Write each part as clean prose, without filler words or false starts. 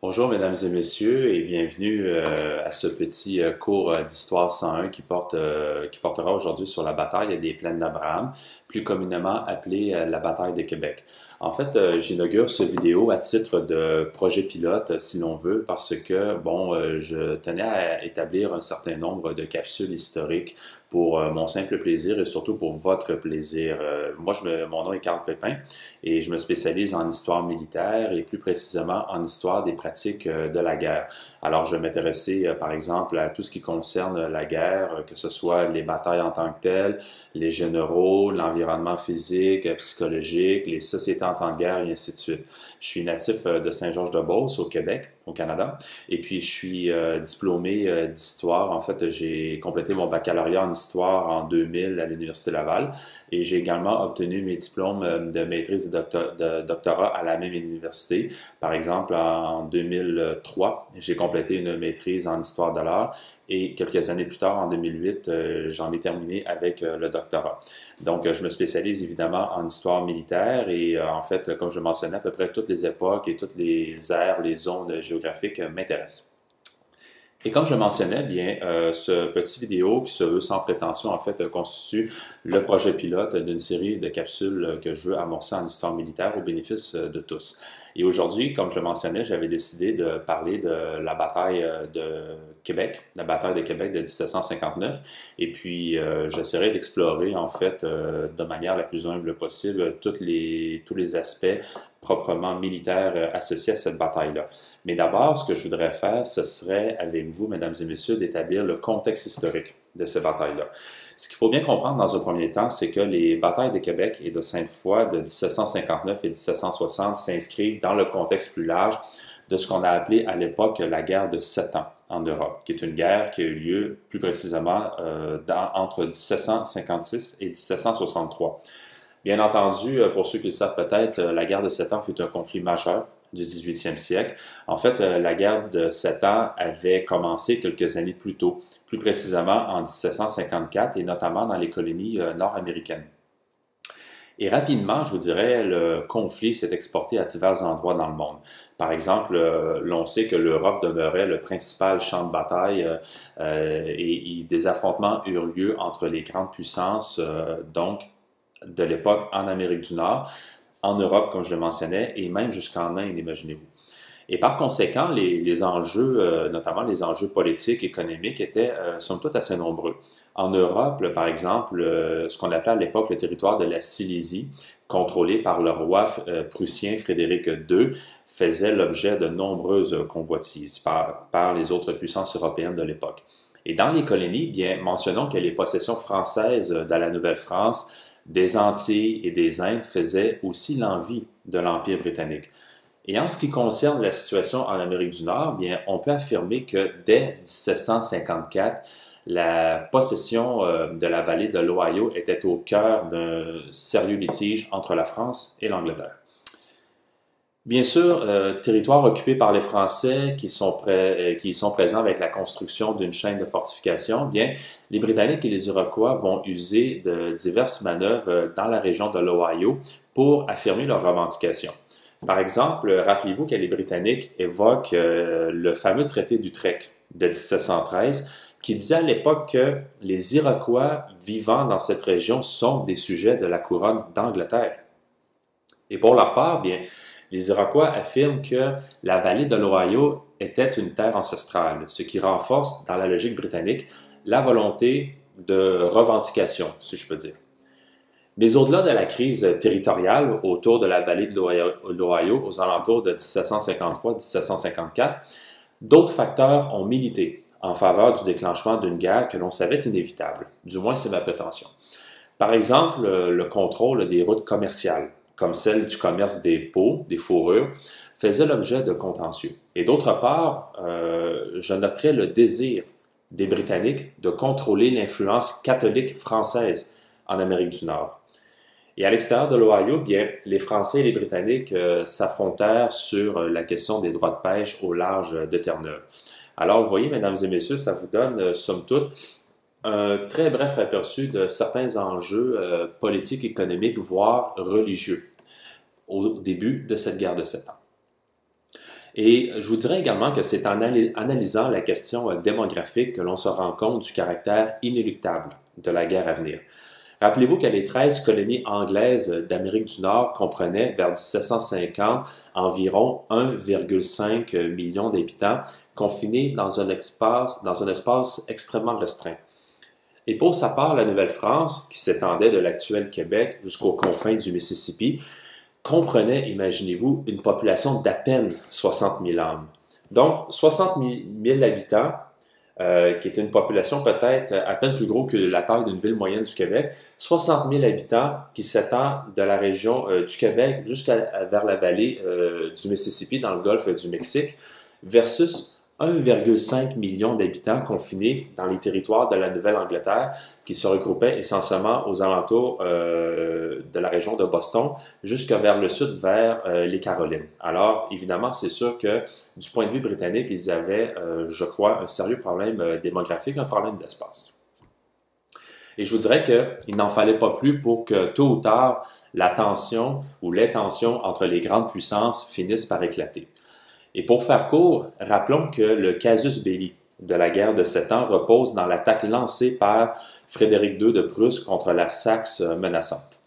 Bonjour mesdames et messieurs et bienvenue à ce petit cours d'Histoire 101 qui portera aujourd'hui sur la bataille des plaines d'Abraham, plus communément appelée la bataille de Québec. En fait, j'inaugure ce vidéo à titre de projet pilote, si l'on veut, parce que, je tenais à établir un certain nombre de capsules historiques pour mon simple plaisir et surtout pour votre plaisir. Mon nom est Carl Pépin et je me spécialise en histoire militaire et plus précisément en histoire des pratiques de la guerre. Alors, je vais m'intéresser, par exemple, à tout ce qui concerne la guerre, que ce soit les batailles en tant que telles, les généraux, l'environnement physique, psychologique, les sociétés en temps de guerre et ainsi de suite. Je suis natif de Saint-Georges-de-Beauce, au Québec, au Canada, et puis je suis diplômé d'histoire. En fait, j'ai complété mon baccalauréat en histoire en 2000 à l'Université Laval et j'ai également obtenu mes diplômes de maîtrise et de doctorat à la même université. Par exemple, en 2003, j'ai complété une maîtrise en histoire de l'art et quelques années plus tard, en 2008, j'en ai terminé avec le doctorat. Donc, je me spécialise évidemment en histoire militaire et en fait, comme je mentionnais, à peu près toutes les époques et toutes les aires, les zones géographiques m'intéressent. Et comme je mentionnais, ce petit vidéo qui se veut sans prétention, en fait, constitue le projet pilote d'une série de capsules que je veux amorcer en histoire militaire au bénéfice de tous. Et aujourd'hui, comme je mentionnais, j'avais décidé de parler de la bataille de Québec, la bataille de Québec de 1759. Et puis, j'essaierai d'explorer, en fait, de manière la plus humble possible, tous les aspects proprement militaires associés à cette bataille-là. Mais d'abord, ce que je voudrais faire, ce serait, avec vous, mesdames et messieurs, d'établir le contexte historique de ces batailles-là. Ce qu'il faut bien comprendre dans un premier temps, c'est que les batailles de Québec et de Sainte-Foy de 1759 et 1760 s'inscrivent dans le contexte plus large de ce qu'on a appelé à l'époque la guerre de 7 ans en Europe, qui est une guerre qui a eu lieu plus précisément entre 1756 et 1763. Bien entendu, pour ceux qui le savent peut-être, la guerre de 7 ans fut un conflit majeur du 18e siècle. En fait, la guerre de 7 ans avait commencé quelques années plus tôt, plus précisément en 1754 et notamment dans les colonies nord-américaines. Et rapidement, je vous dirais, le conflit s'est exporté à divers endroits dans le monde. Par exemple, l'on sait que l'Europe demeurait le principal champ de bataille et des affrontements eurent lieu entre les grandes puissances, de l'époque en Amérique du Nord, en Europe, comme je le mentionnais, et même jusqu'en Inde, imaginez-vous. Et par conséquent, les enjeux, notamment les enjeux politiques, économiques, étaient somme toute assez nombreux. En Europe, par exemple, ce qu'on appelait à l'époque le territoire de la Silésie, contrôlé par le roi prussien Frédéric II, faisait l'objet de nombreuses convoitises par les autres puissances européennes de l'époque. Et dans les colonies, bien, mentionnons que les possessions françaises de la Nouvelle-France, des Antilles et des Indes faisaient aussi l'envie de l'Empire britannique. Et en ce qui concerne la situation en Amérique du Nord, bien, on peut affirmer que dès 1754, la possession de la vallée de l'Ohio était au cœur d'un sérieux litige entre la France et l'Angleterre. Bien sûr, territoire occupé par les Français qui sont présents avec la construction d'une chaîne de fortifications, bien, les Britanniques et les Iroquois vont user de diverses manœuvres dans la région de l'Ohio pour affirmer leurs revendications. Par exemple, rappelez-vous que les Britanniques évoquent le fameux traité d'Utrecht de 1713 qui disait à l'époque que les Iroquois vivant dans cette région sont des sujets de la couronne d'Angleterre. Et pour leur part, bien, les Iroquois affirment que la vallée de l'Ohio était une terre ancestrale, ce qui renforce, dans la logique britannique, la volonté de revendication, si je peux dire. Mais au-delà de la crise territoriale autour de la vallée de l'Ohio aux alentours de 1753-1754, d'autres facteurs ont milité en faveur du déclenchement d'une guerre que l'on savait inévitable. Du moins, c'est ma prétention. Par exemple, le contrôle des routes commerciales, comme celle du commerce des peaux, des fourrures, faisait l'objet de contentieux. Et d'autre part, je noterai le désir des Britanniques de contrôler l'influence catholique française en Amérique du Nord. Et à l'extérieur de l'Ohio, bien, les Français et les Britanniques s'affrontèrent sur la question des droits de pêche au large de Terre-Neuve. Alors, vous voyez, mesdames et messieurs, ça vous donne, somme toute, un très bref aperçu de certains enjeux politiques, économiques, voire religieux au début de cette guerre de 7 ans. Et je vous dirais également que c'est en analysant la question démographique que l'on se rend compte du caractère inéluctable de la guerre à venir. Rappelez-vous que les 13 colonies anglaises d'Amérique du Nord comprenaient vers 1750 environ 1,5 million d'habitants confinés dans un espace extrêmement restreint. Et pour sa part, la Nouvelle-France, qui s'étendait de l'actuel Québec jusqu'aux confins du Mississippi, comprenait, imaginez-vous, une population d'à peine 60 000 âmes. Donc, 60 000 habitants, qui est une population peut-être à peine plus gros que la taille d'une ville moyenne du Québec, 60 000 habitants qui s'étendent de la région du Québec jusqu'à vers la vallée du Mississippi dans le golfe du Mexique, versus 1,5 million d'habitants confinés dans les territoires de la Nouvelle-Angleterre qui se regroupaient essentiellement aux alentours de la région de Boston jusqu'à vers le sud, vers les Carolines. Alors, évidemment, c'est sûr que du point de vue britannique, ils avaient, je crois, un sérieux problème démographique, un problème d'espace. Et je vous dirais qu'il n'en fallait pas plus pour que tôt ou tard, la tension ou les tensions entre les grandes puissances finissent par éclater. Et pour faire court, rappelons que le casus belli de la guerre de 7 ans repose dans l'attaque lancée par Frédéric II de Prusse contre la Saxe menaçante.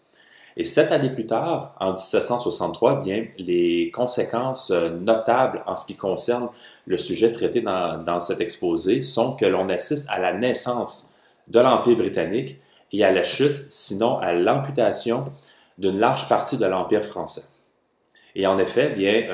Et 7 années plus tard, en 1763, bien, les conséquences notables en ce qui concerne le sujet traité dans cet exposé sont que l'on assiste à la naissance de l'Empire britannique et à la chute, sinon à l'amputation, d'une large partie de l'Empire français. Et en effet, bien,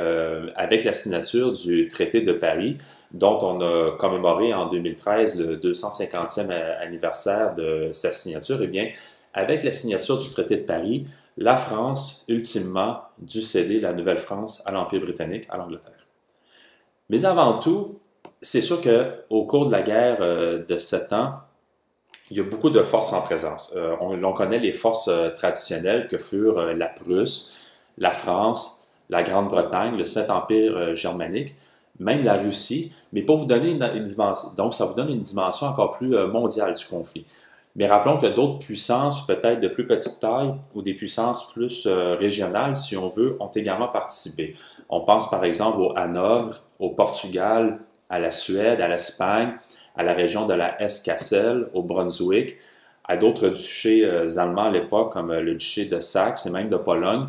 avec la signature du traité de Paris, dont on a commémoré en 2013 le 250e anniversaire de sa signature, eh bien, avec la signature du traité de Paris, la France, ultimement, dut céder la Nouvelle-France à l'Empire britannique, à l'Angleterre. Mais avant tout, c'est sûr qu'au cours de la guerre de 7 ans, il y a beaucoup de forces en présence. On connaît les forces traditionnelles que furent la Prusse, la France, la Grande-Bretagne, le Saint-Empire germanique, même la Russie, mais pour vous donner une dimension, donc ça vous donne une dimension encore plus mondiale du conflit. Mais rappelons que d'autres puissances, peut-être de plus petite taille, ou des puissances plus régionales, si on veut, ont également participé. On pense par exemple au Hanovre, au Portugal, à la Suède, à l'Espagne, à la région de la Hesse-Cassel, au Brunswick, à d'autres duchés allemands à l'époque, comme le duché de Saxe et même de Pologne,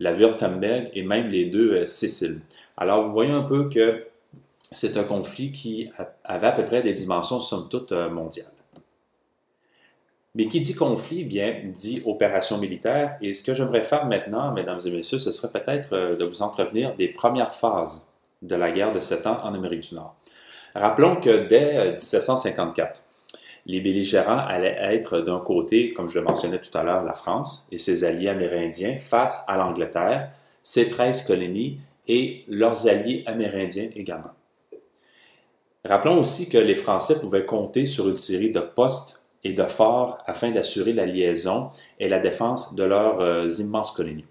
la Wurtemberg et même les deux Siciles. Alors, vous voyez un peu que c'est un conflit qui avait à peu près des dimensions, somme toute, mondiales. Mais qui dit conflit, bien, dit opération militaire. Et ce que j'aimerais faire maintenant, mesdames et messieurs, ce serait peut-être de vous entretenir des premières phases de la guerre de 7 ans en Amérique du Nord. Rappelons que dès 1754, les belligérants allaient être d'un côté, comme je le mentionnais tout à l'heure, la France et ses alliés amérindiens face à l'Angleterre, ses 13 colonies et leurs alliés amérindiens également. Rappelons aussi que les Français pouvaient compter sur une série de postes et de forts afin d'assurer la liaison et la défense de leurs immenses colonies.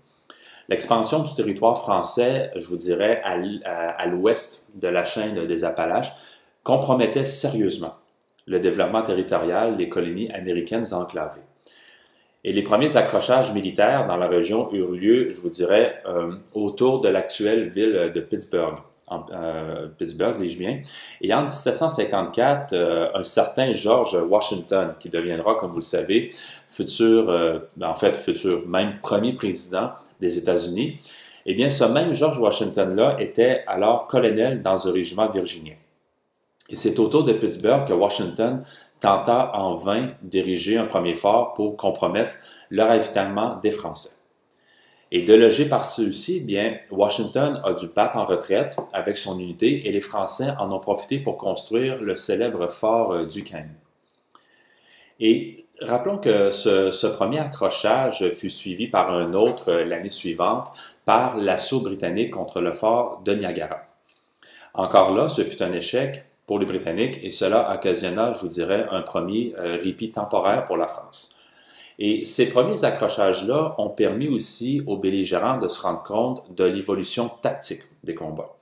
L'expansion du territoire français, je vous dirais, à l'ouest de la chaîne des Appalaches, compromettait sérieusement le développement territorial des colonies américaines enclavées. Et les premiers accrochages militaires dans la région eurent lieu, je vous dirais, autour de l'actuelle ville de Pittsburgh. Pittsburgh, dis-je bien. Et en 1754, un certain George Washington, qui deviendra, comme vous le savez, futur même premier président des États-Unis, eh bien, ce même George Washington-là était alors colonel dans un régiment virginien. Et c'est autour de Pittsburgh que Washington tenta en vain d'ériger un premier fort pour compromettre le ravitaillement des Français. Et délogé par ceux-ci, bien, Washington a dû battre en retraite avec son unité et les Français en ont profité pour construire le célèbre fort Duquesne. Et rappelons que ce premier accrochage fut suivi par un autre l'année suivante par l'assaut britannique contre le fort de Niagara. Encore là, ce fut un échec pour les Britanniques et cela occasionna, je vous dirais, un premier répit temporaire pour la France. Et ces premiers accrochages-là ont permis aussi aux belligérants de se rendre compte de l'évolution tactique des combats.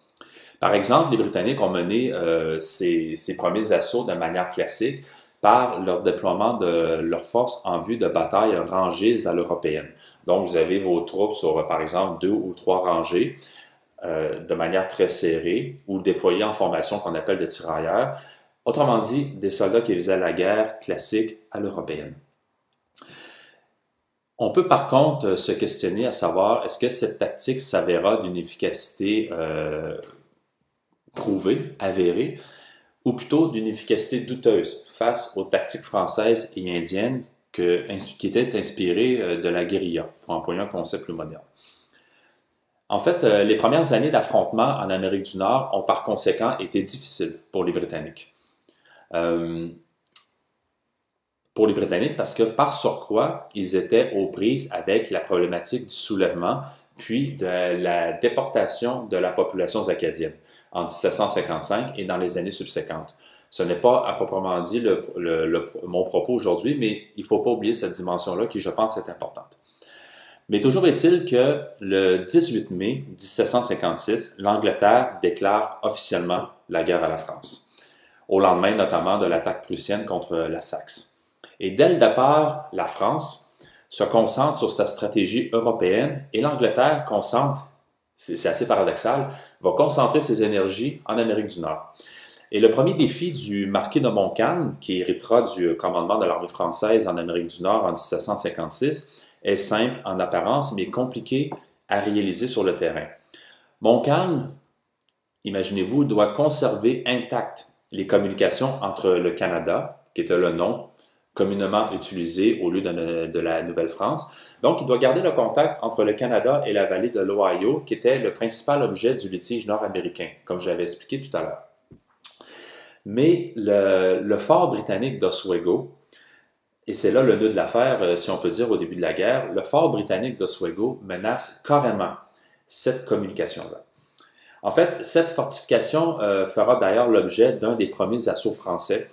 Par exemple, les Britanniques ont mené ces premiers assauts de manière classique par leur déploiement de leurs forces en vue de batailles rangées à l'européenne. Donc, vous avez vos troupes sur, par exemple, 2 ou 3 rangées de manière très serrée ou déployés en formation qu'on appelle de tirailleurs. Autrement dit, des soldats qui faisaient la guerre classique à l'européenne. On peut par contre se questionner à savoir est-ce que cette tactique s'avéra d'une efficacité prouvée, avérée, ou plutôt d'une efficacité douteuse face aux tactiques françaises et indiennes qui étaient inspirées de la guérilla, pour employer un concept plus moderne. En fait, les premières années d'affrontement en Amérique du Nord ont par conséquent été difficiles pour les Britanniques. Parce que par surcroît, ils étaient aux prises avec la problématique du soulèvement, puis de la déportation de la population acadienne en 1755 et dans les années subséquentes. Ce n'est pas à proprement dit mon propos aujourd'hui, mais il ne faut pas oublier cette dimension-là qui, je pense, est importante. Mais toujours est-il que le 18 mai 1756, l'Angleterre déclare officiellement la guerre à la France, au lendemain notamment de l'attaque prussienne contre la Saxe. Et dès le départ, la France se concentre sur sa stratégie européenne et l'Angleterre concentre, c'est assez paradoxal, va concentrer ses énergies en Amérique du Nord. Et le premier défi du marquis de Montcalm, qui héritera du commandement de l'armée française en Amérique du Nord en 1756, est simple en apparence, mais compliqué à réaliser sur le terrain. Montcalm, imaginez-vous, doit conserver intactes les communications entre le Canada, qui était le nom communément utilisé au lieu de la Nouvelle-France. Donc, il doit garder le contact entre le Canada et la vallée de l'Ohio, qui était le principal objet du litige nord-américain, comme je l'avais expliqué tout à l'heure. Mais le fort britannique d'Oswego, et c'est là le nœud de l'affaire, si on peut dire, au début de la guerre, le fort britannique d'Oswego menace carrément cette communication-là. En fait, cette fortification fera d'ailleurs l'objet d'un des premiers assauts français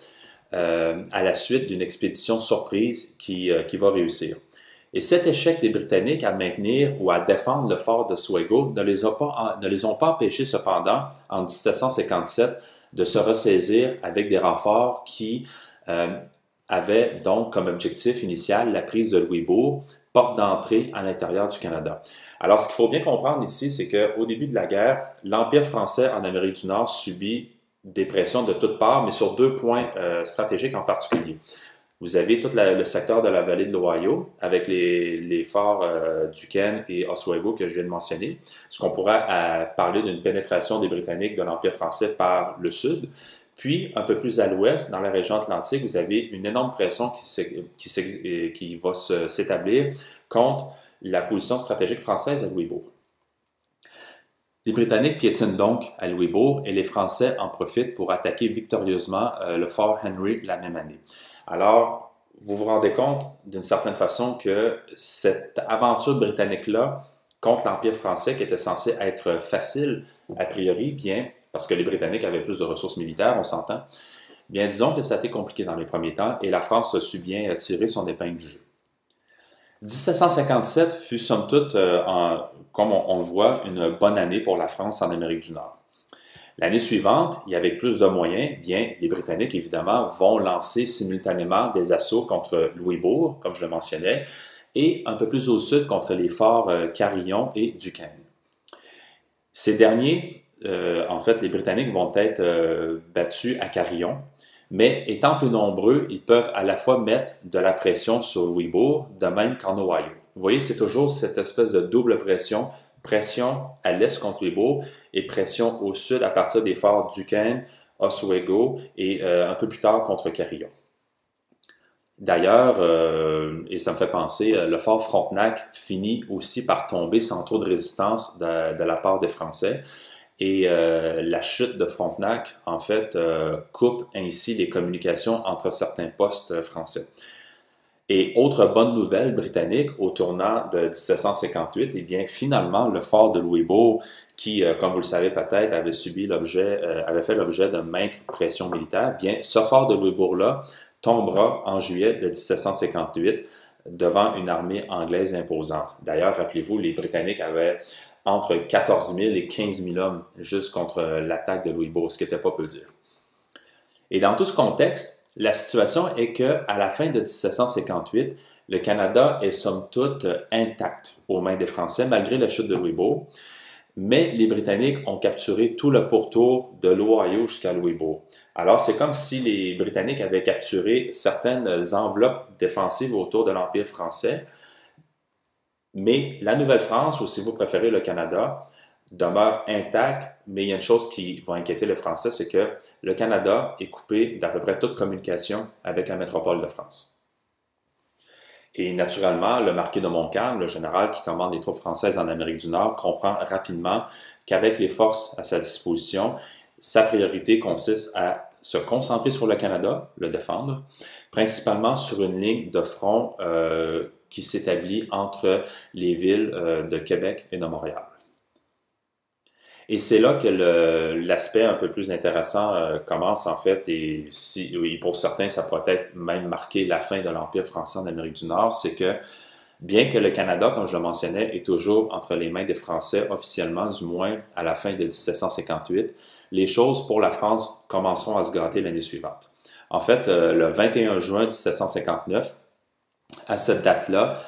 à la suite d'une expédition surprise qui va réussir. Et cet échec des Britanniques à maintenir ou à défendre le fort d'Oswego ne les ont pas empêchés cependant, en 1757, de se ressaisir avec des renforts qui avaient donc comme objectif initial la prise de Louisbourg, porte d'entrée à l'intérieur du Canada. Alors, ce qu'il faut bien comprendre ici, c'est qu'au début de la guerre, l'Empire français en Amérique du Nord subit des pressions de toutes parts, mais sur deux points stratégiques en particulier. Vous avez tout le secteur de la vallée de l'Ohio, avec les forts Duquesne et Oswego que je viens de mentionner, ce qu'on pourrait parler d'une pénétration des Britanniques de l'Empire français par le sud. Puis, un peu plus à l'ouest, dans la région atlantique, vous avez une énorme pression qui va s'établir contre la position stratégique française à Louisbourg. Les Britanniques piétinent donc à Louisbourg et les Français en profitent pour attaquer victorieusement le fort Henry la même année. Alors, vous vous rendez compte d'une certaine façon que cette aventure britannique-là contre l'Empire français, qui était censée être facile a priori, bien, parce que les Britanniques avaient plus de ressources militaires, on s'entend, bien disons que ça a été compliqué dans les premiers temps et la France a su bien tirer son épingle du jeu. 1757 fut somme toute, comme on le voit, une bonne année pour la France en Amérique du Nord. L'année suivante, et avec plus de moyens, bien, les Britanniques, évidemment, vont lancer simultanément des assauts contre Louisbourg, comme je le mentionnais, et un peu plus au sud contre les forts Carillon et Duquesne. Ces derniers, en fait, les Britanniques vont être battus à Carillon, mais étant plus nombreux, ils peuvent à la fois mettre de la pression sur Louisbourg, de même qu'en Ohio. Vous voyez, c'est toujours cette espèce de double pression, pression à l'est contre Louisbourg et pression au sud à partir des forts Duquesne, Oswego et un peu plus tard contre Carillon. D'ailleurs, et ça me fait penser, le fort Frontenac finit aussi par tomber sans trop de résistance de la part des Français. Et la chute de Frontenac, en fait, coupe ainsi les communications entre certains postes français. Et autre bonne nouvelle britannique, au tournant de 1758, eh bien, finalement, le fort de Louisbourg, qui, comme vous le savez peut-être, avait fait l'objet de maintes pressions militaires, bien, ce fort de Louisbourg-là tombera en juillet de 1758 devant une armée anglaise imposante. D'ailleurs, rappelez-vous, les Britanniques avaient entre 14 000 et 15 000 hommes juste contre l'attaque de Louisbourg, ce qui n'était pas peu dire. Et dans tout ce contexte, la situation est qu'à la fin de 1758, le Canada est somme toute intact aux mains des Français, malgré la chute de Louisbourg. Mais les Britanniques ont capturé tout le pourtour de l'Ohio jusqu'à Louisbourg. Alors, c'est comme si les Britanniques avaient capturé certaines enveloppes défensives autour de l'Empire français, mais la Nouvelle-France, ou si vous préférez le Canada, demeure intact, mais il y a une chose qui va inquiéter les Français, c'est que le Canada est coupé d'à peu près toute communication avec la métropole de France. Et naturellement, le marquis de Montcalm, le général qui commande les troupes françaises en Amérique du Nord, comprend rapidement qu'avec les forces à sa disposition, sa priorité consiste à se concentrer sur le Canada, le défendre, principalement sur une ligne de front qui s'établit entre les villes de Québec et de Montréal. Et c'est là que l'aspect un peu plus intéressant commence en fait, et pour certains, ça pourrait être même marquer la fin de l'Empire français en Amérique du Nord, c'est que bien que le Canada, comme je le mentionnais, est toujours entre les mains des Français officiellement, du moins à la fin de 1758, les choses pour la France commenceront à se gâter l'année suivante. En fait, le 21 juin 1759, à cette date-là,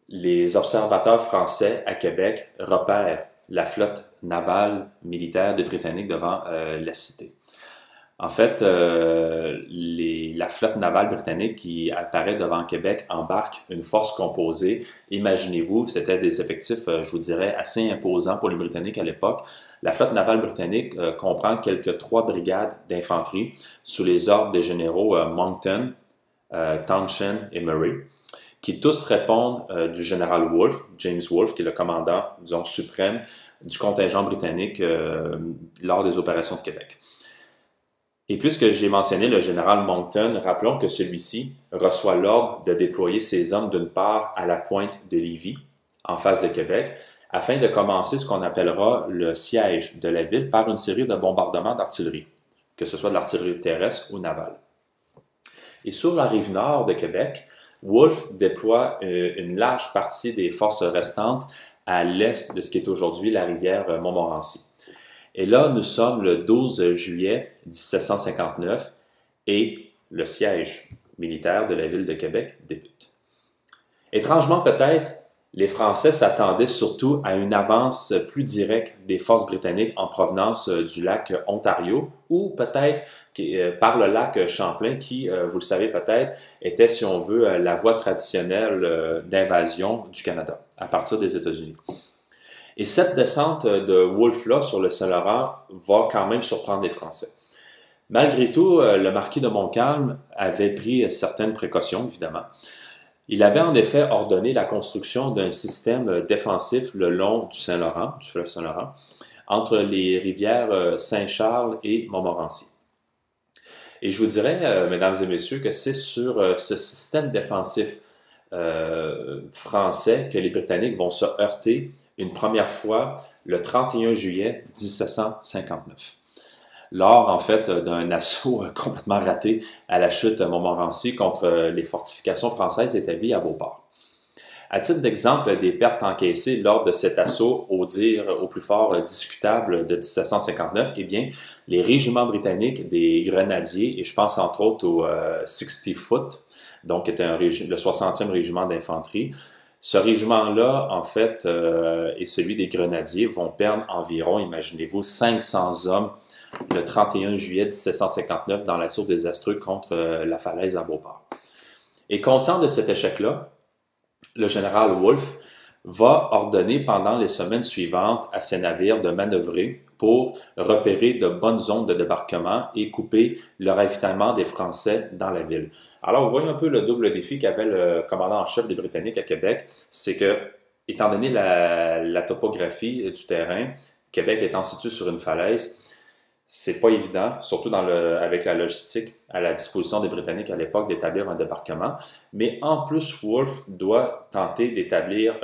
les observateurs français à Québec repèrent la flotte navale militaire des Britanniques devant la cité. En fait, la flotte navale britannique qui apparaît devant Québec embarque une force composée. Imaginez-vous, c'était des effectifs, je vous dirais, assez imposants pour les Britanniques à l'époque. La flotte navale britannique comprend quelques 3 brigades d'infanterie sous les ordres des généraux Monckton, Townshend et Murray, qui tous répondent du général Wolfe, James Wolfe, qui est le commandant, disons, suprême du contingent britannique lors des opérations de Québec. Et puisque j'ai mentionné le général Monckton, rappelons que celui-ci reçoit l'ordre de déployer ses hommes d'une part à la pointe de Lévis, en face de Québec, afin de commencer ce qu'on appellera le siège de la ville par une série de bombardements d'artillerie, que ce soit de l'artillerie terrestre ou navale. Et sur la rive nord de Québec, Wolfe déploie une large partie des forces restantes à l'est de ce qui est aujourd'hui la rivière Montmorency. Et là, nous sommes le 12 juillet 1759 et le siège militaire de la ville de Québec débute. Étrangement peut-être, les Français s'attendaient surtout à une avance plus directe des forces britanniques en provenance du lac Ontario ou peut-être par le lac Champlain qui, vous le savez peut-être, était, si on veut, la voie traditionnelle d'invasion du Canada à partir des États-Unis. Et cette descente de Wolfe-là sur le Saint-Laurent va quand même surprendre les Français. Malgré tout, le marquis de Montcalm avait pris certaines précautions, évidemment. Il avait en effet ordonné la construction d'un système défensif le long du Saint-Laurent, du fleuve Saint-Laurent, entre les rivières Saint-Charles et Montmorency. Et je vous dirais, mesdames et messieurs, que c'est sur ce système défensif français que les Britanniques vont se heurter une première fois le 31 juillet 1759. Lors, en fait, d'un assaut complètement raté à la chute de Montmorency contre les fortifications françaises établies à Beauport. À titre d'exemple des pertes encaissées lors de cet assaut, au plus fort discutable de 1759, eh bien, les régiments britanniques des grenadiers, et je pense entre autres au 60 Foot, donc qui était le 60e régiment d'infanterie, ce régiment-là, en fait, et celui des grenadiers vont perdre environ, imaginez-vous, 500 hommes le 31 juillet 1759 dans l'assaut désastreux contre la falaise à Beauport. Et conscient de cet échec-là, le général Wolfe va ordonner pendant les semaines suivantes à ses navires de manœuvrer pour repérer de bonnes zones de débarquement et couper le ravitaillement des Français dans la ville. Alors, vous voyez un peu le double défi qu'avait le commandant en chef des Britanniques à Québec, c'est que, étant donné la topographie du terrain, Québec étant situé sur une falaise, c'est pas évident, surtout avec la logistique à la disposition des Britanniques à l'époque, d'établir un débarquement. Mais en plus, Wolfe doit tenter d'établir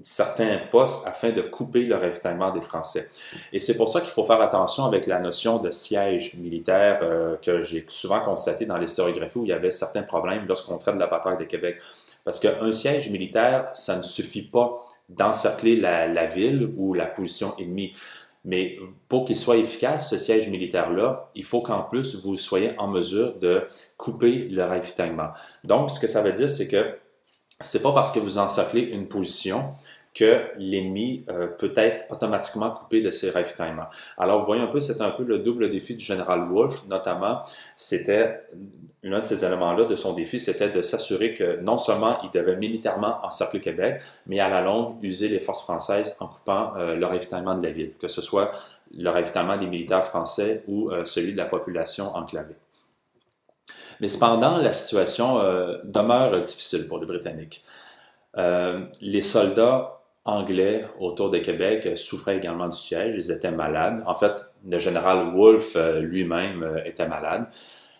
certains postes afin de couper le ravitaillement des Français. Et c'est pour ça qu'il faut faire attention avec la notion de siège militaire que j'ai souvent constaté dans l'historiographie où il y avait certains problèmes lorsqu'on traite de la bataille de Québec. Parce qu'un siège militaire, ça ne suffit pas d'encercler la ville ou la position ennemie. Mais pour qu'il soit efficace, ce siège militaire-là, il faut qu'en plus, vous soyez en mesure de couper le ravitaillement. Donc, ce que ça veut dire, c'est que c'est pas parce que vous encerclez une position que l'ennemi peut être automatiquement coupé de ses ravitaillements. Alors, vous voyez un peu, c'est un peu le double défi du général Wolfe, notamment, c'était l'un de ces éléments-là de son défi, c'était de s'assurer que non seulement il devait militairement encercler Québec, mais à la longue, user les forces françaises en coupant le ravitaillement de la ville, que ce soit le ravitaillement des militaires français ou celui de la population enclavée. Mais cependant, la situation demeure difficile pour les Britanniques. Les soldats anglais autour de Québec souffraient également du siège, ils étaient malades. En fait, le général Wolfe lui-même était malade.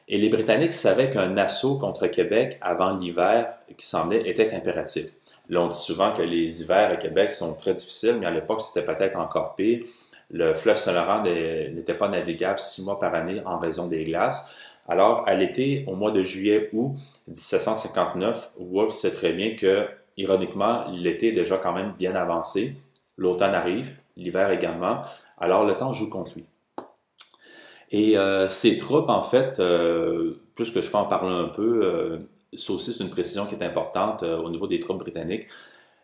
Et les Britanniques savaient qu'un assaut contre Québec avant l'hiver qui s'en venait était impératif. Là, on dit souvent que les hivers à Québec sont très difficiles, mais à l'époque, c'était peut-être encore pire. Le fleuve Saint-Laurent n'était pas navigable 6 mois par année en raison des glaces. Alors, à l'été, au mois de juillet-août 1759, Wolfe sait très bien que, ironiquement, l'été est déjà quand même bien avancé. L'automne arrive, l'hiver également. Alors, le temps joue contre lui. Et ces troupes, en fait, plus que je peux en parler un peu, ça aussi c'est une précision qui est importante au niveau des troupes britanniques.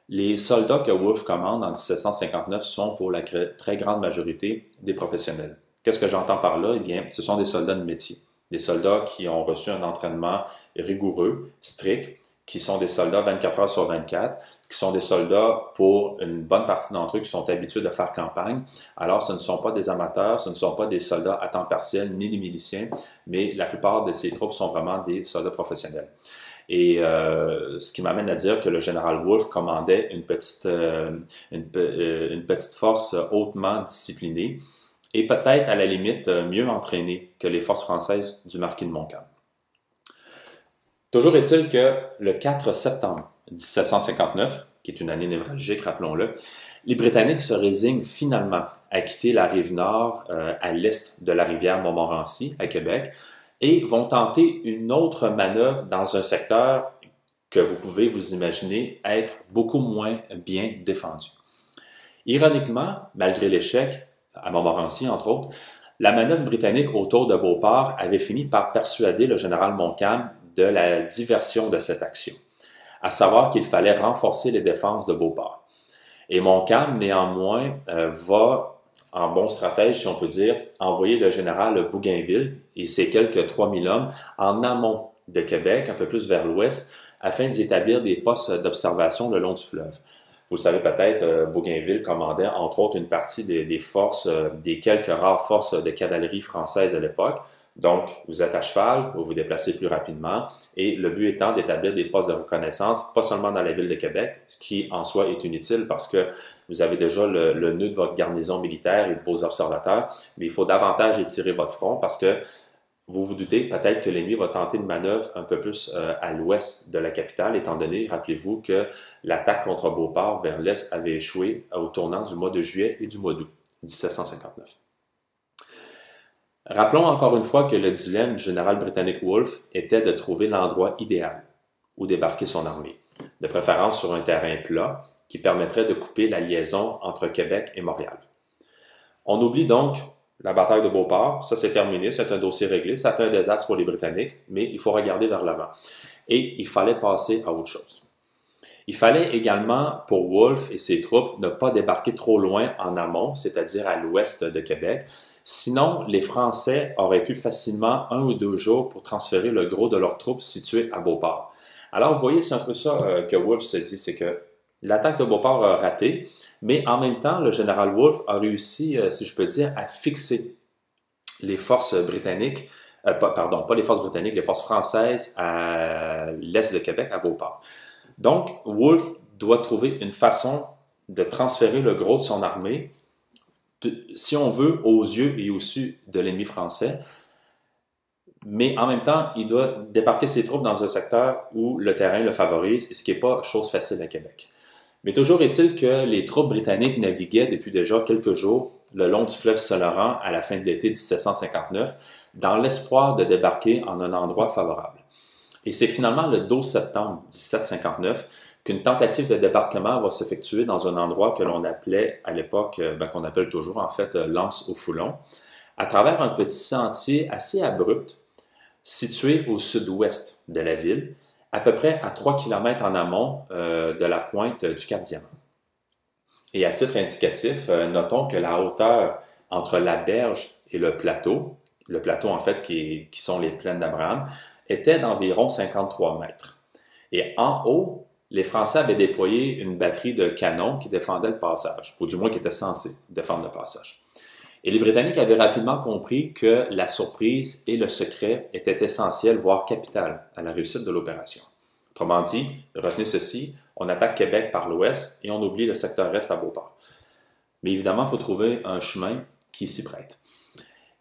Les soldats que Wolfe commande en 1759 sont pour la très grande majorité des professionnels. Qu'est-ce que j'entends par là? Eh bien, ce sont des soldats de métier. Des soldats qui ont reçu un entraînement rigoureux, strict, qui sont des soldats 24 heures sur 24, qui sont des soldats, pour une bonne partie d'entre eux, qui sont habitués de faire campagne. Alors, ce ne sont pas des amateurs, ce ne sont pas des soldats à temps partiel, ni des miliciens, mais la plupart de ces troupes sont vraiment des soldats professionnels. Et ce qui m'amène à dire que le général Wolfe commandait une petite force hautement disciplinée et peut-être, à la limite, mieux entraînée que les forces françaises du marquis de Montcalm. Toujours est-il que le 4 septembre 1759, qui est une année névralgique, rappelons-le, les Britanniques se résignent finalement à quitter la rive nord à l'est de la rivière Montmorency, à Québec, et vont tenter une autre manœuvre dans un secteur que vous pouvez vous imaginer être beaucoup moins bien défendu. Ironiquement, malgré l'échec, à Montmorency entre autres, la manœuvre britannique autour de Beauport avait fini par persuader le général Montcalm de la diversion de cette action, à savoir qu'il fallait renforcer les défenses de Beauport. Et Montcalm, néanmoins, va, en bon stratège, si on peut dire, envoyer le général Bougainville et ses quelques 3000 hommes en amont de Québec, un peu plus vers l'ouest, afin d'y établir des postes d'observation le long du fleuve. Vous le savez peut-être, Bougainville commandait entre autres une partie des forces, des quelques rares forces de cavalerie françaises à l'époque. Donc, vous êtes à cheval, vous vous déplacez plus rapidement, et le but étant d'établir des postes de reconnaissance, pas seulement dans la ville de Québec, ce qui en soi est inutile parce que vous avez déjà le nœud de votre garnison militaire et de vos observateurs, mais il faut davantage étirer votre front parce que vous vous doutez peut-être que l'ennemi va tenter une manœuvre un peu plus à l'ouest de la capitale, étant donné, rappelez-vous, que l'attaque contre Beauport vers l'est avait échoué au tournant du mois de juillet et du mois d'août 1759. Rappelons encore une fois que le dilemme du général britannique Wolfe était de trouver l'endroit idéal où débarquer son armée, de préférence sur un terrain plat qui permettrait de couper la liaison entre Québec et Montréal. On oublie donc la bataille de Beauport, ça c'est terminé, c'est un dossier réglé, ça a été un désastre pour les Britanniques, mais il faut regarder vers l'avant. Et il fallait passer à autre chose. Il fallait également, pour Wolfe et ses troupes, ne pas débarquer trop loin en amont, c'est-à-dire à l'ouest de Québec. Sinon, les Français auraient pu facilement 1 ou 2 jours pour transférer le gros de leurs troupes situées à Beauport. Alors, vous voyez, c'est un peu ça que Wolfe se dit, c'est que l'attaque de Beauport a raté, mais en même temps, le général Wolfe a réussi, si je peux dire, à fixer les forces britanniques, pardon, pas les forces britanniques, les forces françaises à l'est de Québec, à Beauport. Donc, Wolfe doit trouver une façon de transférer le gros de son armée, si on veut, aux yeux et au su de l'ennemi français, mais en même temps, il doit débarquer ses troupes dans un secteur où le terrain le favorise, ce qui n'est pas chose facile à Québec. Mais toujours est-il que les troupes britanniques naviguaient depuis déjà quelques jours le long du fleuve Saint-Laurent à la fin de l'été 1759, dans l'espoir de débarquer en un endroit favorable. Et c'est finalement le 12 septembre 1759 qu'une tentative de débarquement va s'effectuer dans un endroit que l'on appelait à l'époque, qu'on appelle toujours en fait l'Anse-au-Foulon, à travers un petit sentier assez abrupt situé au sud-ouest de la ville, à peu près à 3 km en amont de la pointe du Cap-Diamant. Et à titre indicatif, notons que la hauteur entre la berge et le plateau en fait qui sont les plaines d'Abraham, était d'environ 53 mètres. Et en haut, les Français avaient déployé une batterie de canons qui défendait le passage, ou du moins qui était censé défendre le passage. Et les Britanniques avaient rapidement compris que la surprise et le secret étaient essentiels, voire capital, à la réussite de l'opération. Autrement dit, retenez ceci, on attaque Québec par l'ouest et on oublie le secteur est à Beauport. Mais évidemment, il faut trouver un chemin qui s'y prête.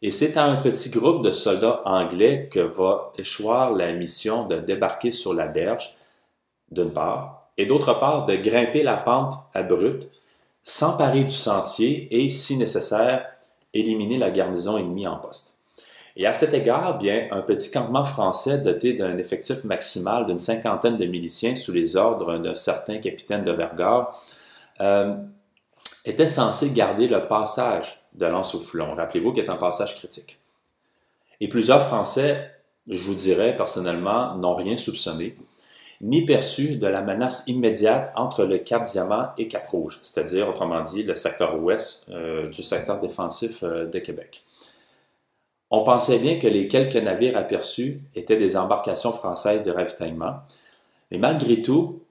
Et c'est à un petit groupe de soldats anglais que va échoir la mission de débarquer sur la berge, d'une part, et d'autre part, de grimper la pente abrupte, s'emparer du sentier et, si nécessaire, éliminer la garnison ennemie en poste. Et à cet égard, bien, un petit campement français doté d'un effectif maximal d'une 50aine de miliciens sous les ordres d'un certain capitaine de Vergor était censé garder le passage de l'Anse-au-Foulon. Rappelez-vous qu'il est un passage critique. Et plusieurs Français, je vous dirais personnellement, n'ont rien soupçonné, ni perçu de la menace immédiate entre le Cap Diamant et Cap Rouge, c'est-à-dire, autrement dit, le secteur ouest du secteur défensif de Québec. On pensait bien que les quelques navires aperçus étaient des embarcations françaises de ravitaillement, mais malgré tout,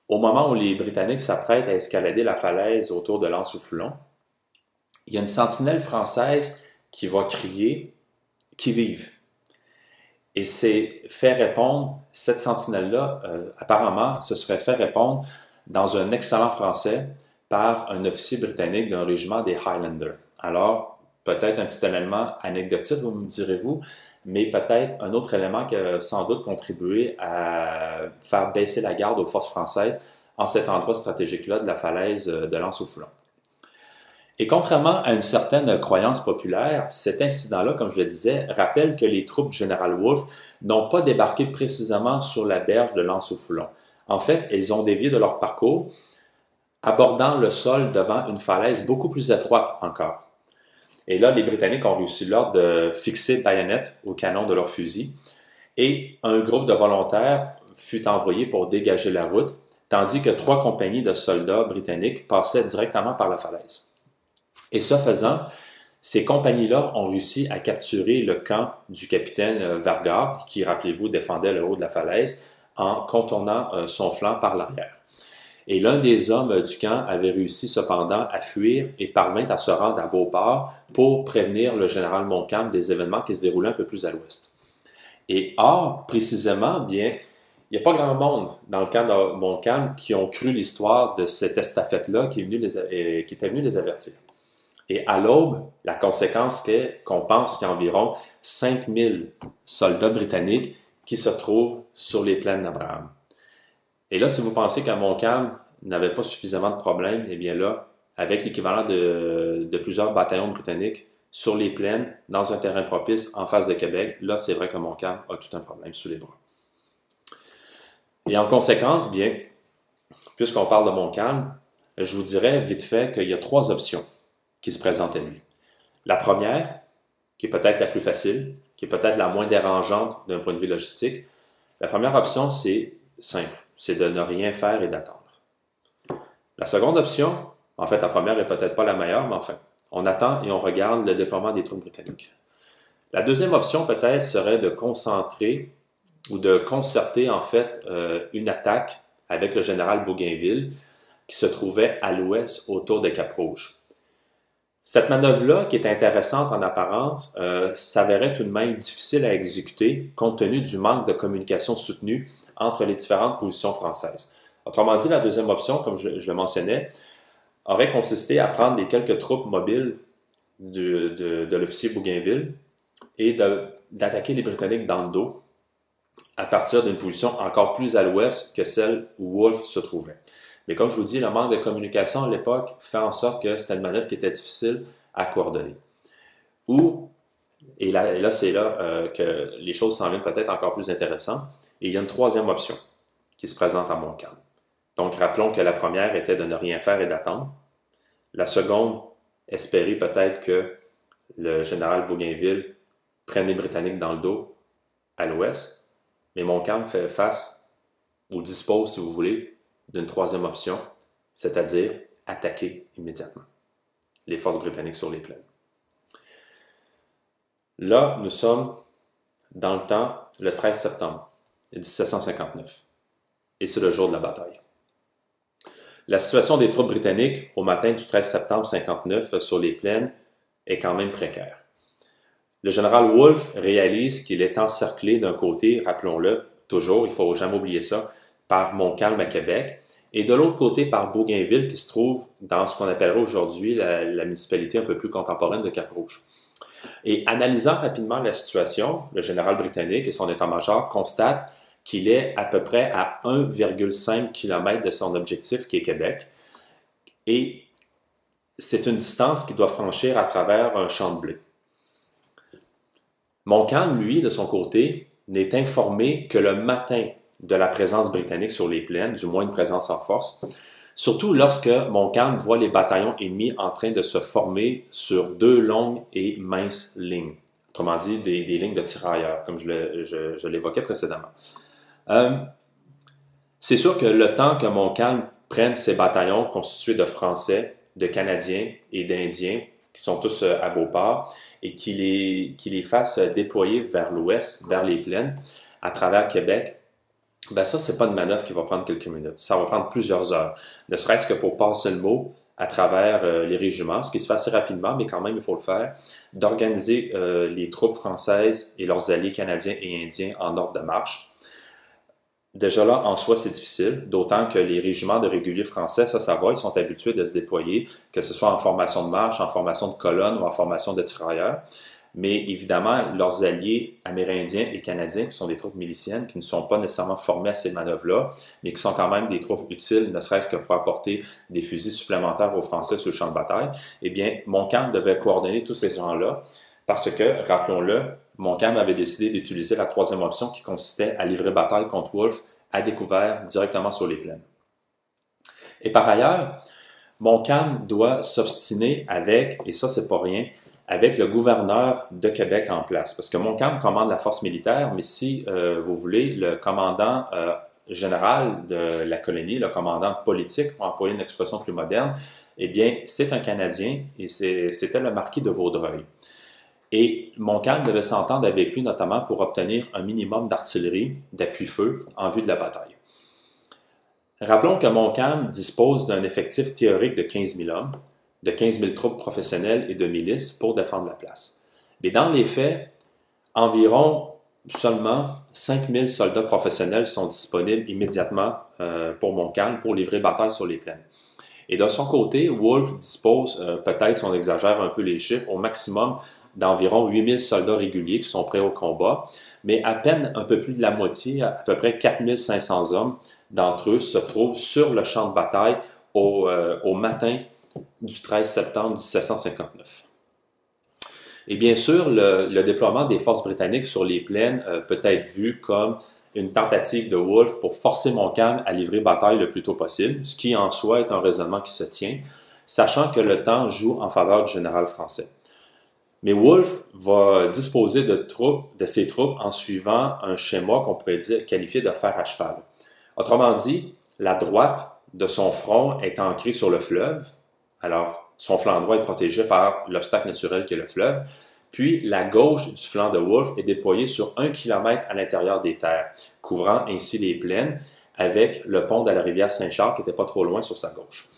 au moment où les Britanniques s'apprêtent à escalader la falaise autour de l'Anse-au-Foulon, il y a une sentinelle française qui va crier « Qui vive ?» Et c'est fait répondre, cette sentinelle-là, apparemment, se serait fait répondre dans un excellent français par un officier britannique d'un régiment des Highlanders. Alors, peut-être un petit élément anecdotique, vous me direz-vous, mais peut-être un autre élément qui a sans doute contribué à faire baisser la garde aux forces françaises en cet endroit stratégique-là de la falaise de l'Anse-au-Foulon. Et contrairement à une certaine croyance populaire, cet incident-là, comme je le disais, rappelle que les troupes du général Wolfe n'ont pas débarqué précisément sur la berge de l'Anse-au-Foulon. En fait, elles ont dévié de leur parcours, abordant le sol devant une falaise beaucoup plus étroite encore. Et là, les Britanniques ont reçu l'ordre de fixer baïonnettes au canon de leurs fusils, et un groupe de volontaires fut envoyé pour dégager la route, tandis que 3 compagnies de soldats britanniques passaient directement par la falaise. Et ce faisant, ces compagnies-là ont réussi à capturer le camp du capitaine Vergor, qui, rappelez-vous, défendait le haut de la falaise, en contournant son flanc par l'arrière. Et l'un des hommes du camp avait réussi cependant à fuir et parvint à se rendre à Beauport pour prévenir le général Montcalm des événements qui se déroulaient un peu plus à l'ouest. Et or, précisément, bien, il n'y a pas grand monde dans le camp de Montcalm qui ont cru l'histoire de cette estafette-là qui était venu les avertir. Et à l'aube, la conséquence est qu'on pense qu'il y a environ 5000 soldats britanniques qui se trouvent sur les plaines d'Abraham. Et là, si vous pensez qu'à Montcalm n'avait pas suffisamment de problèmes, eh bien là, avec l'équivalent de plusieurs bataillons britanniques sur les plaines, dans un terrain propice, en face de Québec, là, c'est vrai que Montcalm a tout un problème sous les bras. Et en conséquence, bien, puisqu'on parle de Montcalm, je vous dirais vite fait qu'il y a 3 options qui se présentent à lui. La première, qui est peut-être la plus facile, qui est peut-être la moins dérangeante d'un point de vue logistique, la première option, c'est simple, c'est de ne rien faire et d'attendre. La seconde option, en fait, la première n'est peut-être pas la meilleure, mais enfin, on attend et on regarde le déploiement des troupes britanniques. La deuxième option, peut-être, serait de concentrer ou de concerter, en fait, une attaque avec le général Bougainville qui se trouvait à l'ouest autour de Cap-Rouge. Cette manœuvre-là, qui est intéressante en apparence, s'avérait tout de même difficile à exécuter compte tenu du manque de communication soutenue entre les différentes positions françaises. Autrement dit, la deuxième option, comme je le mentionnais, aurait consisté à prendre les quelques troupes mobiles de l'officier Bougainville et d'attaquer les Britanniques dans le dos à partir d'une position encore plus à l'ouest que celle où Wolfe se trouvait. Mais comme je vous dis, le manque de communication à l'époque fait en sorte que c'était une manœuvre qui était difficile à coordonner. Et là c'est là que les choses s'en viennent peut-être encore plus intéressantes. Et il y a une troisième option qui se présente à Montcalm. Donc rappelons que la première était de ne rien faire et d'attendre. La seconde, espérer peut-être que le général Bougainville prenne les Britanniques dans le dos à l'ouest. Mais Montcalm fait face, ou dispose, si vous voulez, d'une troisième option, c'est-à-dire attaquer immédiatement les forces britanniques sur les plaines. Là, nous sommes dans le temps, le 13 septembre 1759, et c'est le jour de la bataille. La situation des troupes britanniques au matin du 13 septembre 1959 sur les plaines est quand même précaire. Le général Wolfe réalise qu'il est encerclé d'un côté, rappelons-le toujours, il ne faut jamais oublier ça, par Montcalm à Québec, et de l'autre côté par Bougainville qui se trouve dans ce qu'on appellerait aujourd'hui la municipalité un peu plus contemporaine de Cap-Rouge. Et analysant rapidement la situation, le général britannique et son état-major constatent qu'il est à peu près à 1,5 km de son objectif qui est Québec, et c'est une distance qu'il doit franchir à travers un champ de blé. Montcalm, lui, de son côté, n'est informé que le matin de la présence britannique sur les plaines, du moins une présence en force, surtout lorsque Montcalm voit les bataillons ennemis en train de se former sur 2 longues et minces lignes, autrement dit des lignes de tirailleurs, comme je l'évoquais précédemment. C'est sûr que le temps que Montcalm prenne ces bataillons constitués de Français, de Canadiens et d'Indiens, qui sont tous à Beauport, et qui les fasse déployer vers l'ouest, vers les plaines, à travers Québec, ben ça, c'est pas une manœuvre qui va prendre quelques minutes. Ça va prendre plusieurs heures, ne serait-ce que pour passer le mot à travers les régiments, ce qui se fait assez rapidement, mais quand même, il faut le faire, d'organiser les troupes françaises et leurs alliés canadiens et indiens en ordre de marche. Déjà là, en soi, c'est difficile, d'autant que les régiments de réguliers français, ça va, ils sont habitués de se déployer, que ce soit en formation de marche, en formation de colonne ou en formation de tirailleurs. Mais évidemment, leurs alliés amérindiens et canadiens, qui sont des troupes miliciennes, qui ne sont pas nécessairement formés à ces manœuvres-là, mais qui sont quand même des troupes utiles, ne serait-ce que pour apporter des fusils supplémentaires aux Français sur le champ de bataille, eh bien, Montcalm devait coordonner tous ces gens-là, parce que, rappelons-le, Montcalm avait décidé d'utiliser la troisième option qui consistait à livrer bataille contre Wolfe à découvert directement sur les plaines. Et par ailleurs, Montcalm doit s'obstiner avec, et ça c'est pas rien, avec le gouverneur de Québec en place. Parce que Montcalm commande la force militaire, mais si vous voulez, le commandant général de la colonie, le commandant politique, pour employer une expression plus moderne, eh bien, c'est un Canadien et c'était le marquis de Vaudreuil. Et Montcalm devait s'entendre avec lui notamment pour obtenir un minimum d'artillerie, d'appui-feu en vue de la bataille. Rappelons que Montcalm dispose d'un effectif théorique de 15 000 hommes, de 15 000 troupes professionnelles et de milices pour défendre la place. Mais dans les faits, environ seulement 5 000 soldats professionnels sont disponibles immédiatement pour Montcalm pour livrer bataille sur les plaines. Et de son côté, Wolfe dispose, peut-être si on exagère un peu les chiffres, au maximum d'environ 8 000 soldats réguliers qui sont prêts au combat, mais à peine un peu plus de la moitié, à peu près 4 500 hommes d'entre eux se trouvent sur le champ de bataille au matin du 13 septembre 1759. Et bien sûr, le déploiement des forces britanniques sur les plaines peut être vu comme une tentative de Wolfe pour forcer Montcalm à livrer bataille le plus tôt possible, ce qui en soi est un raisonnement qui se tient, sachant que le temps joue en faveur du général français. Mais Wolfe va disposer de ses troupes en suivant un schéma qu'on pourrait qualifier de fer à cheval. Autrement dit, la droite de son front est ancrée sur le fleuve, alors son flanc droit est protégé par l'obstacle naturel qui est le fleuve, puis la gauche du flanc de Wolfe est déployée sur 1 km à l'intérieur des terres, couvrant ainsi les plaines avec le pont de la rivière Saint-Charles qui n'était pas trop loin sur sa gauche.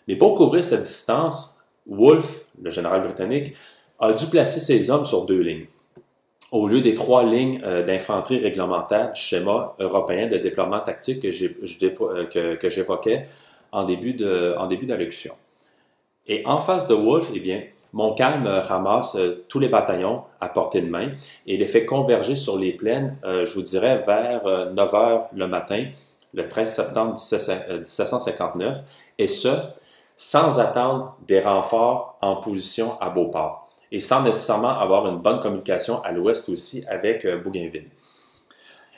Mais pour couvrir cette distance, Wolfe, le général britannique, a dû placer ses hommes sur 2 lignes, au lieu des 3 lignes d'infanterie réglementaire du schéma européen de déploiement tactique que j'évoquais en début d'allocution. Et en face de Wolfe, eh bien, Montcalm ramasse tous les bataillons à portée de main et les fait converger sur les plaines, je vous dirais, vers 9 h le matin, le 13 septembre 1759, et ce, sans attendre des renforts en position à Beauport et sans nécessairement avoir une bonne communication à l'ouest aussi avec Bougainville.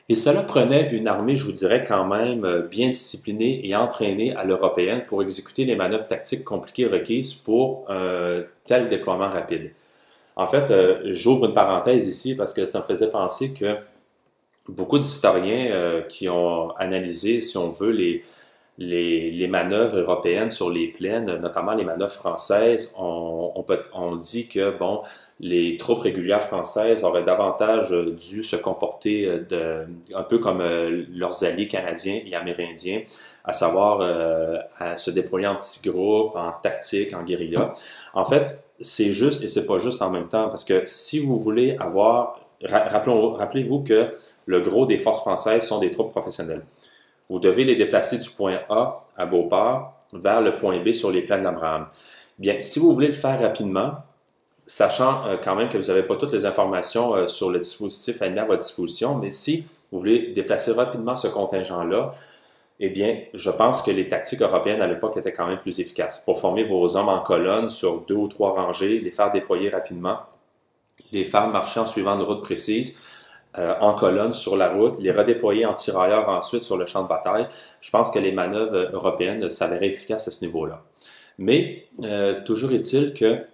Et cela prenait une armée, je vous dirais, quand même bien disciplinée et entraînée à l'européenne pour exécuter les manœuvres tactiques compliquées requises pour un tel déploiement rapide. En fait, j'ouvre une parenthèse ici parce que ça me faisait penser que beaucoup d'historiens qui ont analysé, si on veut, les manœuvres européennes sur les plaines, notamment les manœuvres françaises, on dit que bon, les troupes régulières françaises auraient davantage dû se comporter un peu comme leurs alliés canadiens et amérindiens, à savoir à se déployer en petits groupes, en tactique, en guérilla. En fait, c'est juste et c'est pas juste en même temps, parce que si vous voulez avoir... Rappelez-vous que le gros des forces françaises sont des troupes professionnelles. Vous devez les déplacer du point A à Beauport vers le point B sur les plaines d'Abraham. Bien, si vous voulez le faire rapidement, sachant quand même que vous n'avez pas toutes les informations sur le dispositif admis à votre disposition, mais si vous voulez déplacer rapidement ce contingent-là, eh bien, je pense que les tactiques européennes à l'époque étaient quand même plus efficaces. Pour former vos hommes en colonne sur 2 ou 3 rangées, les faire déployer rapidement, les faire marcher en suivant une route précise, en colonne sur la route, les redéployer en tirailleurs ensuite sur le champ de bataille. Je pense que les manœuvres européennes s'avéraient efficaces à ce niveau-là. Mais toujours est-il que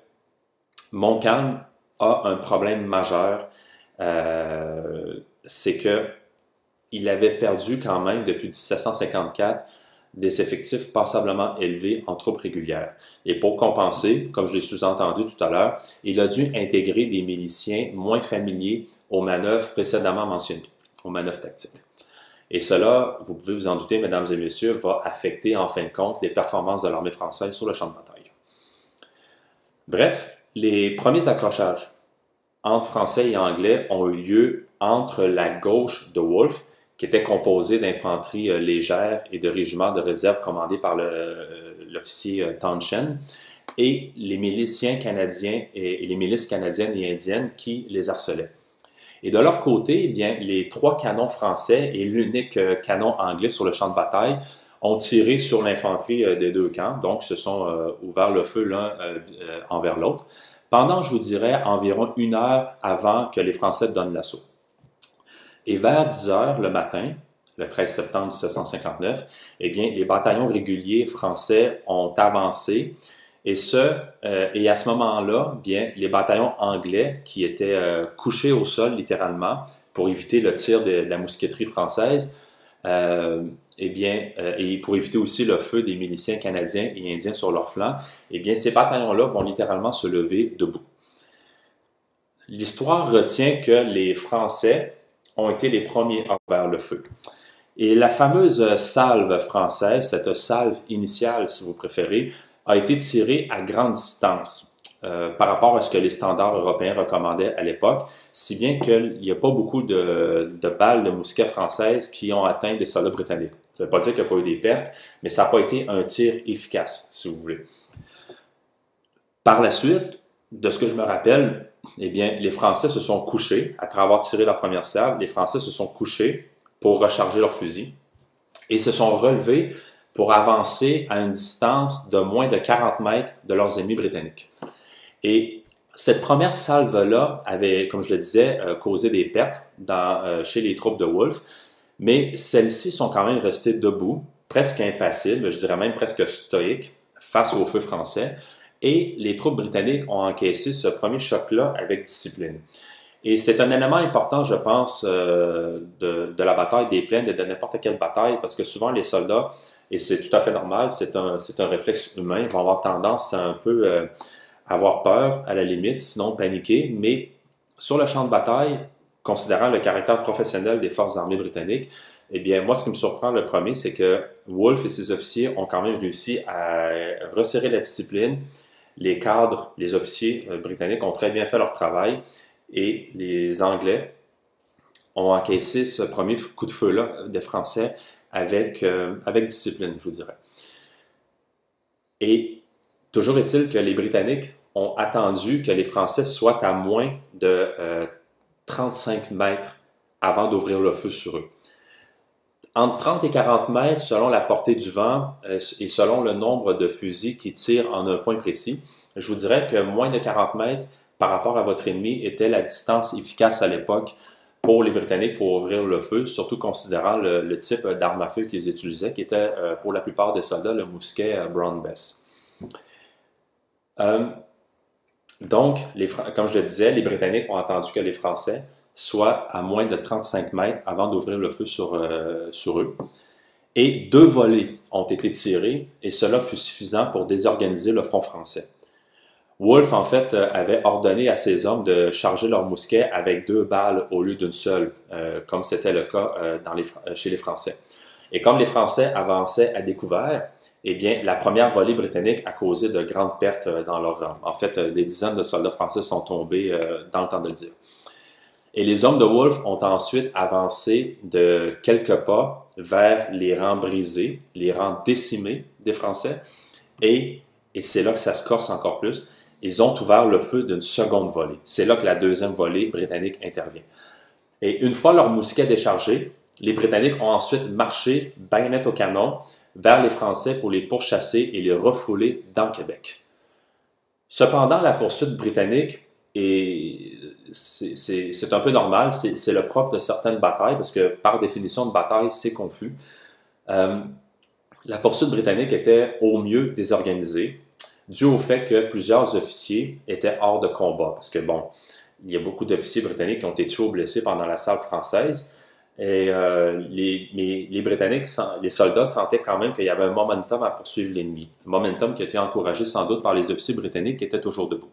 Montcalm a un problème majeur, c'est que il avait perdu quand même depuis 1754 des effectifs passablement élevés en troupes régulières. Et pour compenser, comme je l'ai sous-entendu tout à l'heure, il a dû intégrer des miliciens moins familiers aux manœuvres précédemment mentionnées, aux manœuvres tactiques. Et cela, vous pouvez vous en douter, mesdames et messieurs, va affecter en fin de compte les performances de l'armée française sur le champ de bataille. Bref, les premiers accrochages entre Français et Anglais ont eu lieu entre la gauche de Wolfe, qui était composée d'infanterie légère et de régiments de réserve commandés par l'officier Townshend, et les miliciens canadiens et les milices canadiennes et indiennes qui les harcelaient. Et de leur côté, eh bien, les 3 canons français et l'unique canon anglais sur le champ de bataille ont tiré sur l'infanterie des 2 camps, donc se sont ouverts le feu l'un envers l'autre, pendant, je vous dirais, environ 1 heure avant que les Français donnent l'assaut. Et vers 10 heures le matin, le 13 septembre 1759, eh bien, les bataillons réguliers français ont avancé, et à ce moment-là, bien, les bataillons anglais qui étaient couchés au sol littéralement pour éviter le tir de la mousqueterie française, et pour éviter aussi le feu des miliciens canadiens et indiens sur leur flanc, eh bien, ces bataillons-là vont littéralement se lever debout. L'histoire retient que les Français ont été les premiers vers le feu. Et la fameuse salve française, cette salve initiale, si vous préférez, a été tirée à grande distance par rapport à ce que les standards européens recommandaient à l'époque, si bien qu'il n'y a pas beaucoup de balles de mousquet françaises qui ont atteint des soldats britanniques. Ça ne veut pas dire qu'il n'y a pas eu des pertes, mais ça n'a pas été un tir efficace, si vous voulez. Par la suite, de ce que je me rappelle, eh bien, les Français se sont couchés, après avoir tiré leur première salve, les Français se sont couchés pour recharger leurs fusils et se sont relevés pour avancer à une distance de moins de 40 mètres de leurs ennemis britanniques. Et cette première salve-là avait, comme je le disais, causé des pertes chez les troupes de Wolfe, mais celles-ci sont quand même restées debout, presque impassibles, je dirais même presque stoïques, face au feu français, et les troupes britanniques ont encaissé ce premier choc-là avec discipline. Et c'est un élément important, je pense, de la bataille des plaines et de n'importe quelle bataille, parce que souvent les soldats, et c'est tout à fait normal, c'est un réflexe humain, vont avoir tendance à un peu avoir peur, à la limite, sinon paniquer, mais sur le champ de bataille, considérant le caractère professionnel des forces armées britanniques, eh bien, moi, ce qui me surprend le premier, c'est que Wolfe et ses officiers ont quand même réussi à resserrer la discipline. Les cadres, les officiers britanniques ont très bien fait leur travail et les Anglais ont encaissé ce premier coup de feu-là des Français avec discipline, je vous dirais. Et toujours est-il que les Britanniques ont attendu que les Français soient à moins de 35 mètres avant d'ouvrir le feu sur eux. Entre 30 et 40 mètres, selon la portée du vent et selon le nombre de fusils qui tirent en un point précis, je vous dirais que moins de 40 mètres par rapport à votre ennemi était la distance efficace à l'époque pour les Britanniques pour ouvrir le feu, surtout considérant le type d'arme à feu qu'ils utilisaient, qui était pour la plupart des soldats le mousquet Brown Bess. Donc, comme je le disais, les Britanniques ont attendu que les Français soient à moins de 35 mètres avant d'ouvrir le feu sur eux. Et 2 volées ont été tirées et cela fut suffisant pour désorganiser le front français. Wolfe, en fait, avait ordonné à ses hommes de charger leurs mousquets avec 2 balles au lieu d'une seule, comme c'était le cas chez les Français. Et comme les Français avançaient à découvert, eh bien, la première volée britannique a causé de grandes pertes dans leurs rangs. En fait, des dizaines de soldats français sont tombés dans le temps de le dire. Et les hommes de Wolfe ont ensuite avancé de quelques pas vers les rangs brisés, les rangs décimés des Français, et c'est là que ça se corse encore plus. Ils ont ouvert le feu d'une seconde volée. C'est là que la deuxième volée britannique intervient. Et une fois leurs mousquets déchargés, les Britanniques ont ensuite marché, baïonnette au canon, vers les Français pour les pourchasser et les refouler dans Québec. Cependant, la poursuite britannique, c'est un peu normal, c'est le propre de certaines batailles, parce que par définition de bataille, c'est confus. La poursuite britannique était au mieux désorganisée, dû au fait que plusieurs officiers étaient hors de combat, parce que bon, il y a beaucoup d'officiers britanniques qui ont été tués ou blessés pendant l'assaut française, et les Britanniques, les soldats sentaient quand même qu'il y avait un momentum à poursuivre l'ennemi. Un momentum qui a été encouragé sans doute par les officiers britanniques qui étaient toujours debout.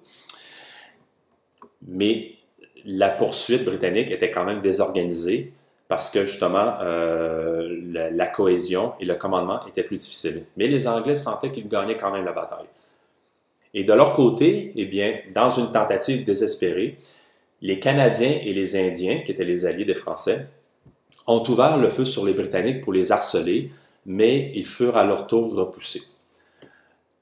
Mais la poursuite britannique était quand même désorganisée parce que justement la cohésion et le commandement étaient plus difficiles. Mais les Anglais sentaient qu'ils gagnaient quand même la bataille. Et de leur côté, eh bien, dans une tentative désespérée, les Canadiens et les Indiens, qui étaient les alliés des Français, ont ouvert le feu sur les Britanniques pour les harceler, mais ils furent à leur tour repoussés.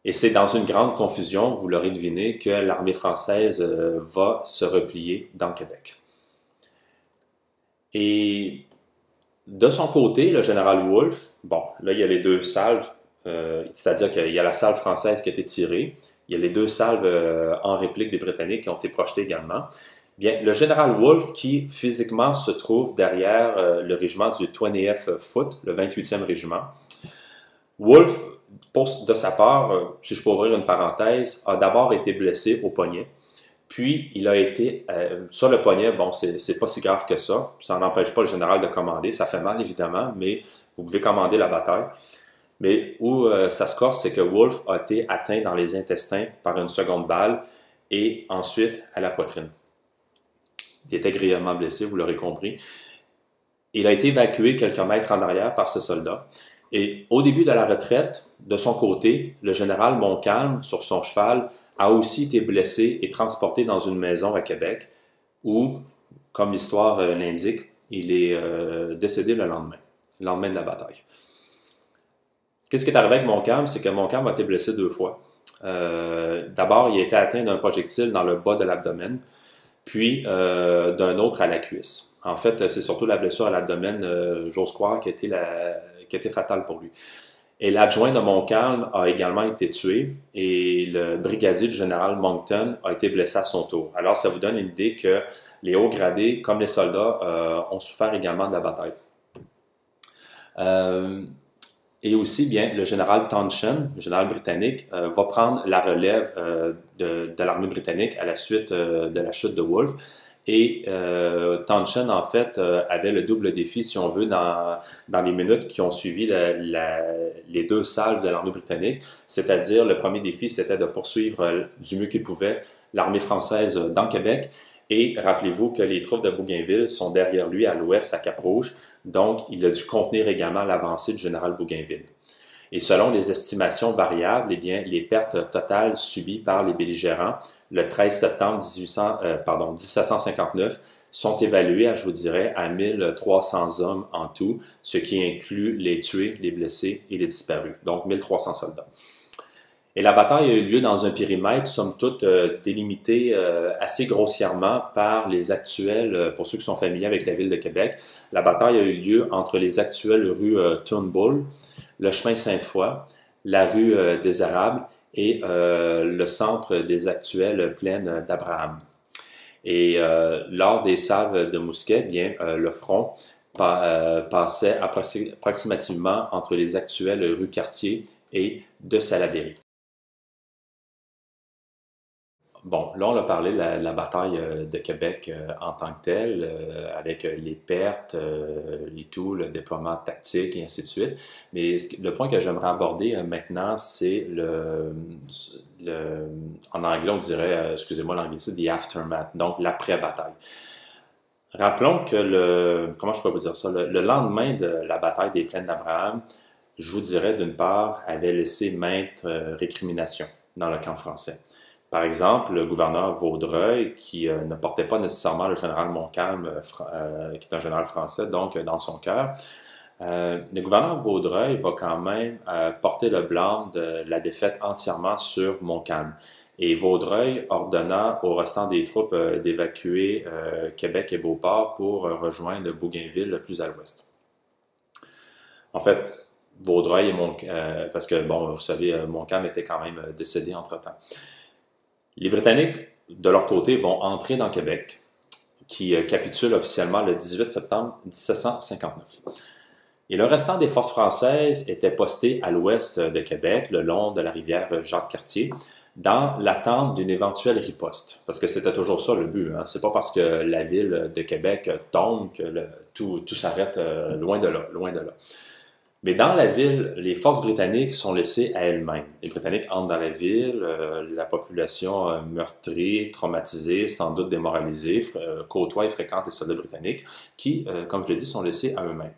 Et c'est dans une grande confusion, vous l'aurez deviné, que l'armée française va se replier dans Québec. Et de son côté, le général Wolfe, bon, là il y a les 2 salves, c'est-à-dire qu'il y a la salve française qui a été tirée, il y a les 2 salves en réplique des Britanniques qui ont été projetées également. Bien, le général Wolfe, qui physiquement se trouve derrière le régiment du 20th Foot, le 28e régiment, Wolfe, de sa part, si je peux ouvrir une parenthèse, a d'abord été blessé au poignet, puis il a été, sur le poignet, bon, c'est pas si grave que ça n'empêche pas le général de commander, ça fait mal évidemment, mais vous pouvez commander la bataille. Mais où ça se corse, c'est que Wolfe a été atteint dans les intestins par une seconde balle et ensuite à la poitrine. Il était grièvement blessé, vous l'aurez compris. Il a été évacué quelques mètres en arrière par ce soldat. Et au début de la retraite, de son côté, le général Montcalm, sur son cheval, a aussi été blessé et transporté dans une maison à Québec où, comme l'histoire l'indique, il est décédé le lendemain de la bataille. Qu'est-ce qui est arrivé avec Montcalm? C'est que Montcalm a été blessé 2 fois. D'abord, il a été atteint d'un projectile dans le bas de l'abdomen, puis d'un autre à la cuisse. En fait, c'est surtout la blessure à l'abdomen, j'ose croire, qui a été fatale pour lui. Et l'adjoint de Montcalm a également été tué et le brigadier du général Monckton a été blessé à son tour. Alors, ça vous donne une idée que les hauts gradés, comme les soldats, ont souffert également de la bataille. Et aussi, bien, le général Townshend, le général britannique, va prendre la relève de l'armée britannique à la suite de la chute de Wolfe. Et Townshend, en fait, avait le double défi, si on veut, dans les minutes qui ont suivi les 2 salves de l'armée britannique. C'est-à-dire, le premier défi, c'était de poursuivre du mieux qu'il pouvait l'armée française dans Québec. Et rappelez-vous que les troupes de Bougainville sont derrière lui à l'ouest, à Cap-Rouge. Donc, il a dû contenir également l'avancée du général Bougainville. Et selon les estimations variables, eh bien, les pertes totales subies par les belligérants le 13 septembre 1759 sont évaluées, je vous dirais, à 1300 hommes en tout, ce qui inclut les tués, les blessés et les disparus. Donc, 1300 soldats. Et la bataille a eu lieu dans un périmètre, somme toute, délimité assez grossièrement par les actuels, pour ceux qui sont familiers avec la ville de Québec, la bataille a eu lieu entre les actuelles rues Turnbull, le chemin Sainte-Foy, la rue des Érables et le centre des actuelles plaines d'Abraham. Et lors des salves de mousquets, bien, le front passait approximativement entre les actuelles rues Cartier et de Salaberry. bon, là, on a parlé de la bataille de Québec en tant que telle, avec les pertes et tout, le déploiement tactique et ainsi de suite. Mais le point que j'aimerais aborder maintenant, c'est en anglais, on dirait, excusez-moi l'anglicisme, the aftermath, donc l'après-bataille. Rappelons que comment je peux vous dire ça, le lendemain de la bataille des Plaines d'Abraham, je vous dirais, d'une part, avait laissé maintes récriminations dans le camp français. Par exemple, le gouverneur Vaudreuil, qui ne portait pas nécessairement le général Montcalm, qui est un général français, donc dans son cœur, le gouverneur Vaudreuil va quand même porter le blâme de la défaite entièrement sur Montcalm. Et Vaudreuil ordonna au restant des troupes d'évacuer Québec et Beauport pour rejoindre Bougainville, plus à l'ouest. En fait, Vaudreuil et parce que, bon, vous savez, Montcalm était quand même décédé entre-temps. Les Britanniques, de leur côté, vont entrer dans Québec, qui capitule officiellement le 18 septembre 1759. Et le restant des forces françaises était posté à l'ouest de Québec, le long de la rivière Jacques-Cartier, dans l'attente d'une éventuelle riposte. Parce que c'était toujours ça le but. Hein? C'est pas parce que la ville de Québec tombe que tout s'arrête loin de là, loin de là. Mais dans la ville, les forces britanniques sont laissées à elles-mêmes. Les Britanniques entrent dans la ville, la population meurtrie, traumatisée, sans doute démoralisée, côtoie et fréquente les soldats britanniques qui, comme je l'ai dit, sont laissés à eux-mêmes.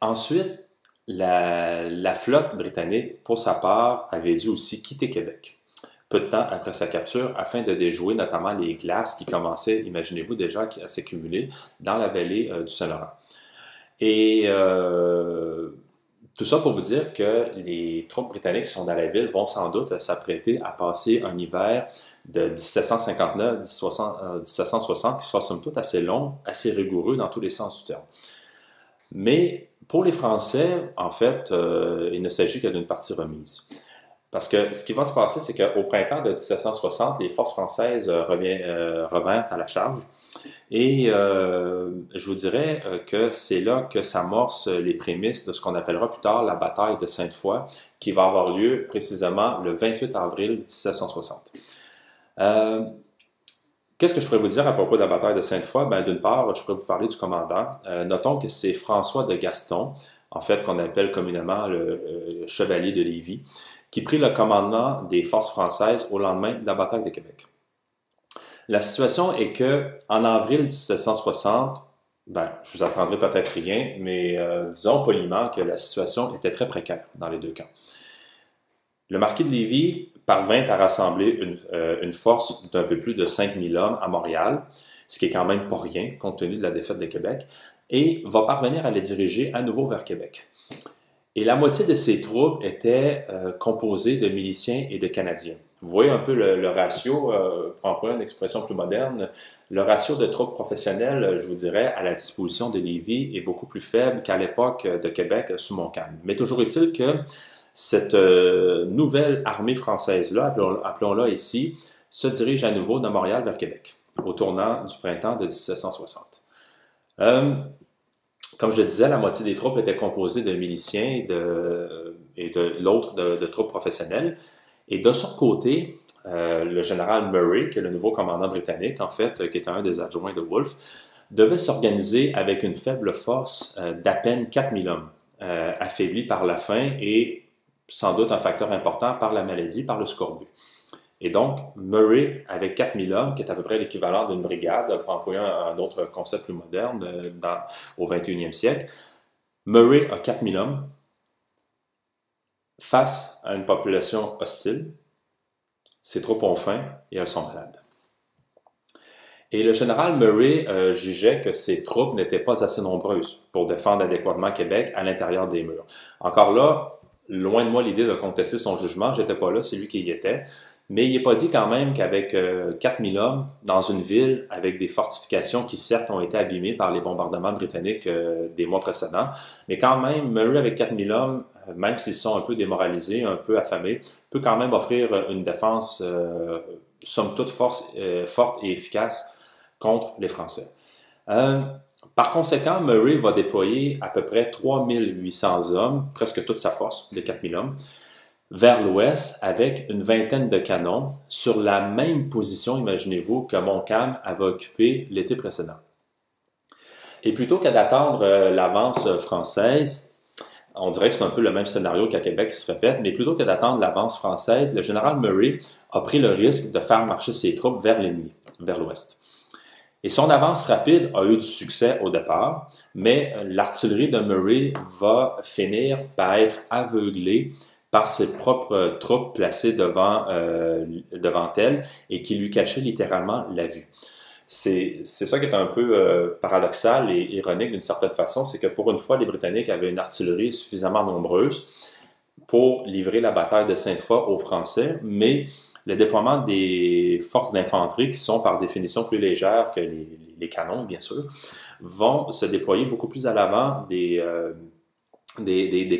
Ensuite, la flotte britannique, pour sa part, avait dû aussi quitter Québec, peu de temps après sa capture, afin de déjouer notamment les glaces qui commençaient, imaginez-vous déjà, à s'accumuler dans la vallée du Saint-Laurent. Et tout ça pour vous dire que les troupes britanniques qui sont dans la ville vont sans doute s'apprêter à passer un hiver de 1759-1760 qui sera somme toute assez long, assez rigoureux dans tous les sens du terme. Mais pour les Français, en fait, il ne s'agit que d'une partie remise. Parce que ce qui va se passer, c'est qu'au printemps de 1760, les forces françaises revinrent à la charge. Et je vous dirais que c'est là que s'amorcent les prémices de ce qu'on appellera plus tard la bataille de Sainte-Foy, qui va avoir lieu précisément le 28 avril 1760. Qu'est-ce que je pourrais vous dire à propos de la bataille de Sainte-Foy? Ben, d'une part, je pourrais vous parler du commandant. Notons que c'est François de Gaston, en fait, qu'on appelle communément le chevalier de Lévis, qui prit le commandement des forces françaises au lendemain de la bataille de Québec. La situation est que en avril 1760, ben, je vous apprendrai peut-être rien, mais disons poliment que la situation était très précaire dans les deux camps. Le marquis de Lévis parvint à rassembler une force d'un peu plus de 5000 hommes à Montréal, ce qui est quand même pas rien compte tenu de la défaite de Québec, et va parvenir à les diriger à nouveau vers Québec. Et la moitié de ces troupes étaient composées de miliciens et de Canadiens. Vous voyez un peu le ratio, pour employer une expression plus moderne, le ratio de troupes professionnelles, je vous dirais, à la disposition de Lévis est beaucoup plus faible qu'à l'époque de Québec sous Montcalm. Mais toujours est-il que cette nouvelle armée française-là, appelons-la ici, se dirige à nouveau de Montréal vers Québec, au tournant du printemps de 1760. Comme je le disais, la moitié des troupes étaient composées de miliciens et l'autre de troupes professionnelles. Et de son côté, le général Murray, qui est le nouveau commandant britannique, en fait, qui était un des adjoints de Wolfe, devait s'organiser avec une faible force d'à peine 4000 hommes, affaiblis par la faim et sans doute un facteur important par la maladie, par le scorbut. Et donc, Murray, avec 4000 hommes, qui est à peu près l'équivalent d'une brigade, pour employer un autre concept plus moderne au 21e siècle, Murray a 4000 hommes face à une population hostile. Ses troupes ont faim et elles sont malades. Et le général Murray jugeait que ses troupes n'étaient pas assez nombreuses pour défendre adéquatement Québec à l'intérieur des murs. Encore là, loin de moi l'idée de contester son jugement, j'étais pas là, c'est lui qui y était. Mais il n'est pas dit quand même qu'avec 4000 hommes dans une ville avec des fortifications qui certes ont été abîmées par les bombardements britanniques des mois précédents, mais quand même, Murray avec 4000 hommes, même s'ils sont un peu démoralisés, un peu affamés, peut quand même offrir une défense somme toute forte et efficace contre les Français. Par conséquent, Murray va déployer à peu près 3800 hommes, presque toute sa force, de 4000 hommes, vers l'ouest avec une vingtaine de canons sur la même position, imaginez-vous, que Montcalm avait occupé l'été précédent. Et plutôt que d'attendre l'avance française, on dirait que c'est un peu le même scénario qu'à Québec qui se répète, mais plutôt que d'attendre l'avance française, le général Murray a pris le risque de faire marcher ses troupes vers l'ennemi, vers l'ouest. Et son avance rapide a eu du succès au départ, mais l'artillerie de Murray va finir par être aveuglée par ses propres troupes placées devant elle et qui lui cachaient littéralement la vue. C'est ça qui est un peu paradoxal et ironique d'une certaine façon, c'est que pour une fois, les Britanniques avaient une artillerie suffisamment nombreuse pour livrer la bataille de Sainte-Foy aux Français, mais le déploiement des forces d'infanterie, qui sont par définition plus légères que les canons, bien sûr, vont se déployer beaucoup plus à l'avant des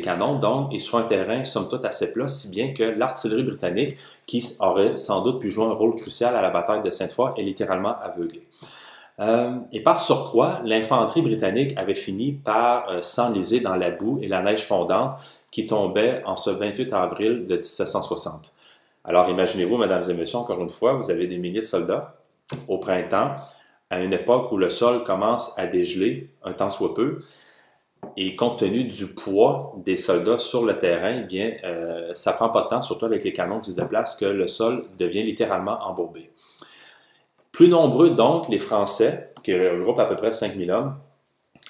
canons, donc, et sur un terrain, somme toute, assez plat, si bien que l'artillerie britannique, qui aurait sans doute pu jouer un rôle crucial à la bataille de Sainte-Foy, est littéralement aveuglée. Et par surcroît, l'infanterie britannique avait fini par s'enliser dans la boue et la neige fondante qui tombait en ce 28 avril de 1760. Alors imaginez-vous, mesdames et messieurs, encore une fois, vous avez des milliers de soldats au printemps, à une époque où le sol commence à dégeler, un tant soit peu, et compte tenu du poids des soldats sur le terrain, eh bien, ça prend pas de temps, surtout avec les canons qui se déplacent, que le sol devient littéralement embourbé. Plus nombreux donc, les Français, qui regroupent à peu près 5000 hommes,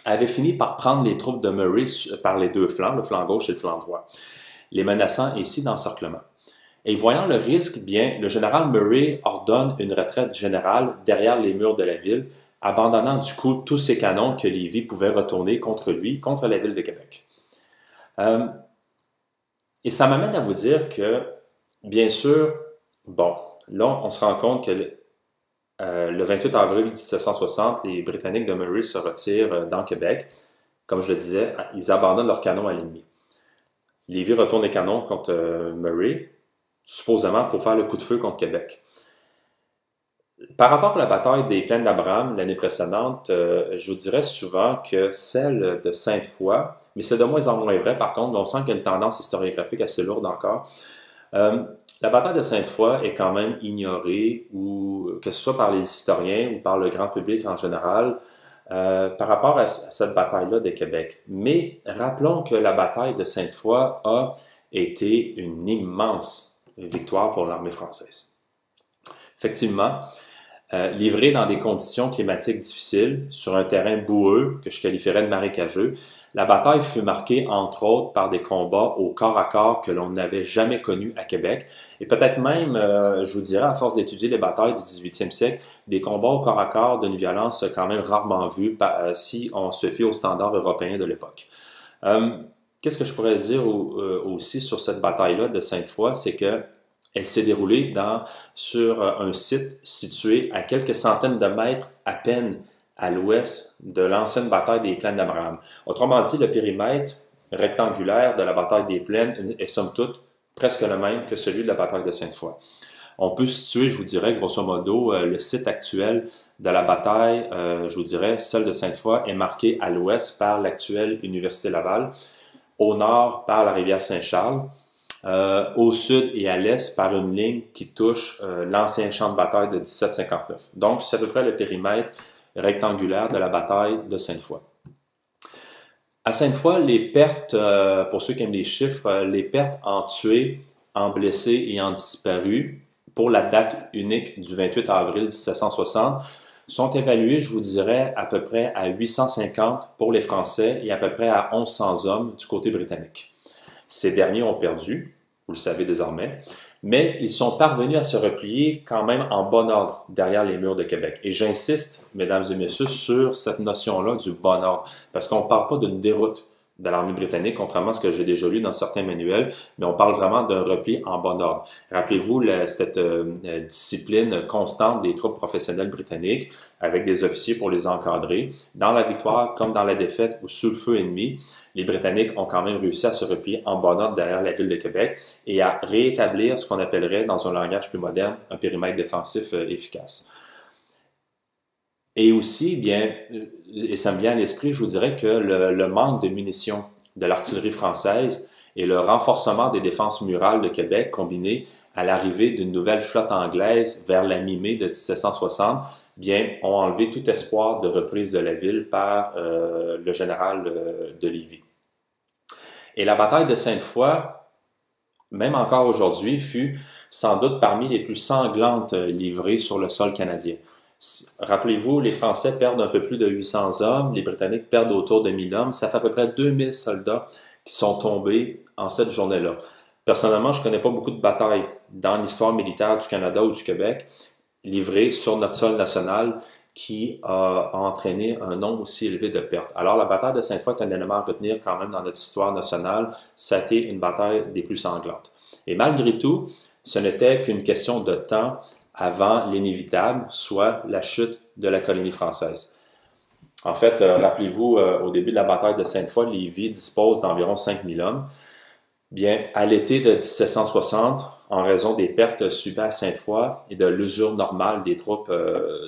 avaient fini par prendre les troupes de Murray par les deux flancs, le flanc gauche et le flanc droit, les menaçant ainsi d'encerclement. Et voyant le risque, bien, le général Murray ordonne une retraite générale derrière les murs de la ville, abandonnant du coup tous ses canons que Lévis pouvait retourner contre lui, contre la ville de Québec. Et ça m'amène à vous dire que, bien sûr, bon, là, on se rend compte que le 28 avril 1760, les Britanniques de Murray se retirent dans Québec. Comme je le disais, ils abandonnent leurs canons à l'ennemi. Lévis retourne les canons contre Murray, supposément pour faire le coup de feu contre Québec. Par rapport à la bataille des Plaines d'Abraham l'année précédente, je vous dirais souvent que celle de Sainte-Foy, mais c'est de moins en moins vrai par contre, on sent qu'il y a une tendance historiographique assez lourde encore. La bataille de Sainte-Foy est quand même ignorée, ou que ce soit par les historiens ou par le grand public en général, par rapport à cette bataille-là de Québec. Mais rappelons que la bataille de Sainte-Foy a été une immense victoire pour l'armée française. Effectivement, livrée dans des conditions climatiques difficiles, sur un terrain boueux que je qualifierais de marécageux, la bataille fut marquée entre autres par des combats au corps à corps que l'on n'avait jamais connus à Québec, et peut-être même, je vous dirais, à force d'étudier les batailles du 18e siècle, des combats au corps à corps d'une violence quand même rarement vue si on se fie aux standards européens de l'époque. Qu'est-ce que je pourrais dire aussi sur cette bataille-là de Sainte-Foy, c'est que elle s'est déroulée sur un site situé à quelques centaines de mètres à peine à l'ouest de l'ancienne bataille des Plaines d'Abraham. Autrement dit, le périmètre rectangulaire de la bataille des Plaines est somme toute presque le même que celui de la bataille de Sainte-Foy. On peut situer, je vous dirais, grosso modo, le site actuel de la bataille, je vous dirais, celle de Sainte-Foy est marquée à l'ouest par l'actuelle Université Laval, au nord par la rivière Saint-Charles, au sud et à l'est par une ligne qui touche l'ancien champ de bataille de 1759. Donc, c'est à peu près le périmètre rectangulaire de la bataille de Sainte-Foy. À Sainte-Foy, les pertes, pour ceux qui aiment les chiffres, les pertes en tués, en blessés et en disparus pour la date unique du 28 avril 1760 sont évaluées, je vous dirais, à peu près à 850 pour les Français et à peu près à 1100 hommes du côté britannique. Ces derniers ont perdu, vous le savez désormais, mais ils sont parvenus à se replier quand même en bon ordre derrière les murs de Québec. Et j'insiste, mesdames et messieurs, sur cette notion-là du bon ordre, parce qu'on ne parle pas d'une déroute de l'armée britannique, contrairement à ce que j'ai déjà lu dans certains manuels, mais on parle vraiment d'un repli en bon ordre. Rappelez-vous cette discipline constante des troupes professionnelles britanniques, avec des officiers pour les encadrer. Dans la victoire comme dans la défaite ou sous le feu ennemi, les Britanniques ont quand même réussi à se replier en bon ordre derrière la ville de Québec et à réétablir ce qu'on appellerait, dans un langage plus moderne, un périmètre défensif efficace. Et aussi, bien, et ça me vient à l'esprit, je vous dirais que le manque de munitions de l'artillerie française et le renforcement des défenses murales de Québec combiné à l'arrivée d'une nouvelle flotte anglaise vers la mi-mai de 1760, bien, ont enlevé tout espoir de reprise de la ville par le général de Lévis. Et la bataille de Sainte-Foy, même encore aujourd'hui, fut sans doute parmi les plus sanglantes livrées sur le sol canadien. Rappelez-vous, les Français perdent un peu plus de 800 hommes, les Britanniques perdent autour de 1000 hommes, ça fait à peu près 2000 soldats qui sont tombés en cette journée-là. Personnellement, je ne connais pas beaucoup de batailles dans l'histoire militaire du Canada ou du Québec livrées sur notre sol national qui a entraîné un nombre aussi élevé de pertes. Alors, la bataille de Sainte-Foy est un élément à retenir quand même dans notre histoire nationale. Ça a été une bataille des plus sanglantes. Et malgré tout, ce n'était qu'une question de temps avant l'inévitable, soit la chute de la colonie française. En fait, rappelez-vous, au début de la bataille de Sainte-Foy, Lévis dispose d'environ 5000 hommes. Bien, à l'été de 1760, en raison des pertes subies à Sainte-Foy et de l'usure normale des troupes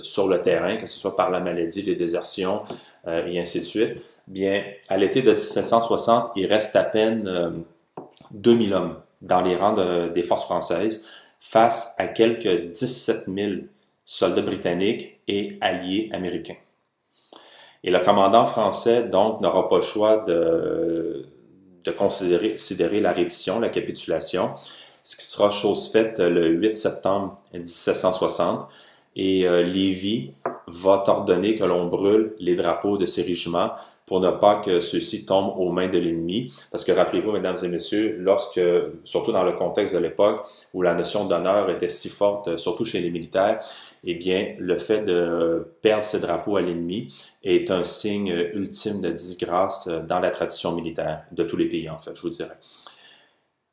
sur le terrain, que ce soit par la maladie, les désertions et ainsi de suite, bien, à l'été de 1760, il reste à peine 2000 hommes dans les rangs des forces françaises face à quelques 17 000 soldats britanniques et alliés américains. Et le commandant français, donc, n'aura pas le choix de considérer la reddition, la capitulation, ce qui sera chose faite le 8 septembre 1760. Et Lévis va ordonner que l'on brûle les drapeaux de ces régiments pour ne pas que ceux-ci tombent aux mains de l'ennemi. Parce que rappelez-vous, mesdames et messieurs, surtout dans le contexte de l'époque où la notion d'honneur était si forte, surtout chez les militaires, eh bien, le fait de perdre ces drapeaux à l'ennemi est un signe ultime de disgrâce dans la tradition militaire de tous les pays, en fait, je vous dirais.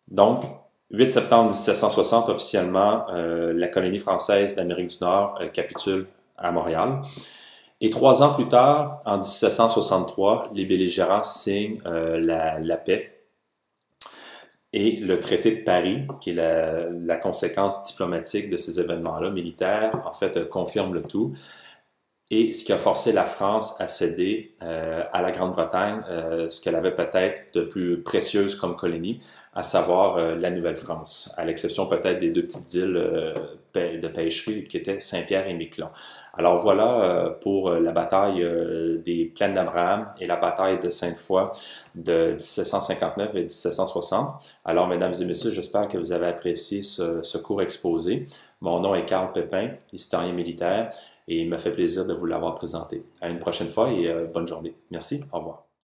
Donc, 8 septembre 1760, officiellement, la colonie française d'Amérique du Nord capitule à Montréal. Et 3 ans plus tard, en 1763, les belligérants signent la paix et le traité de Paris, qui est la conséquence diplomatique de ces événements-là militaires, en fait, confirme le tout. Et ce qui a forcé la France à céder à la Grande-Bretagne ce qu'elle avait peut-être de plus précieuse comme colonie, à savoir la Nouvelle-France, à l'exception peut-être des 2 petites îles de pêcherie qui étaient Saint-Pierre et Miquelon. Alors voilà pour la bataille des Plaines d'Abraham et la bataille de Sainte-Foy de 1759 et 1760. Alors, mesdames et messieurs, j'espère que vous avez apprécié ce court exposé. Mon nom est Carl Pépin, historien militaire, et il m'a fait plaisir de vous l'avoir présenté. À une prochaine fois et bonne journée. Merci, au revoir.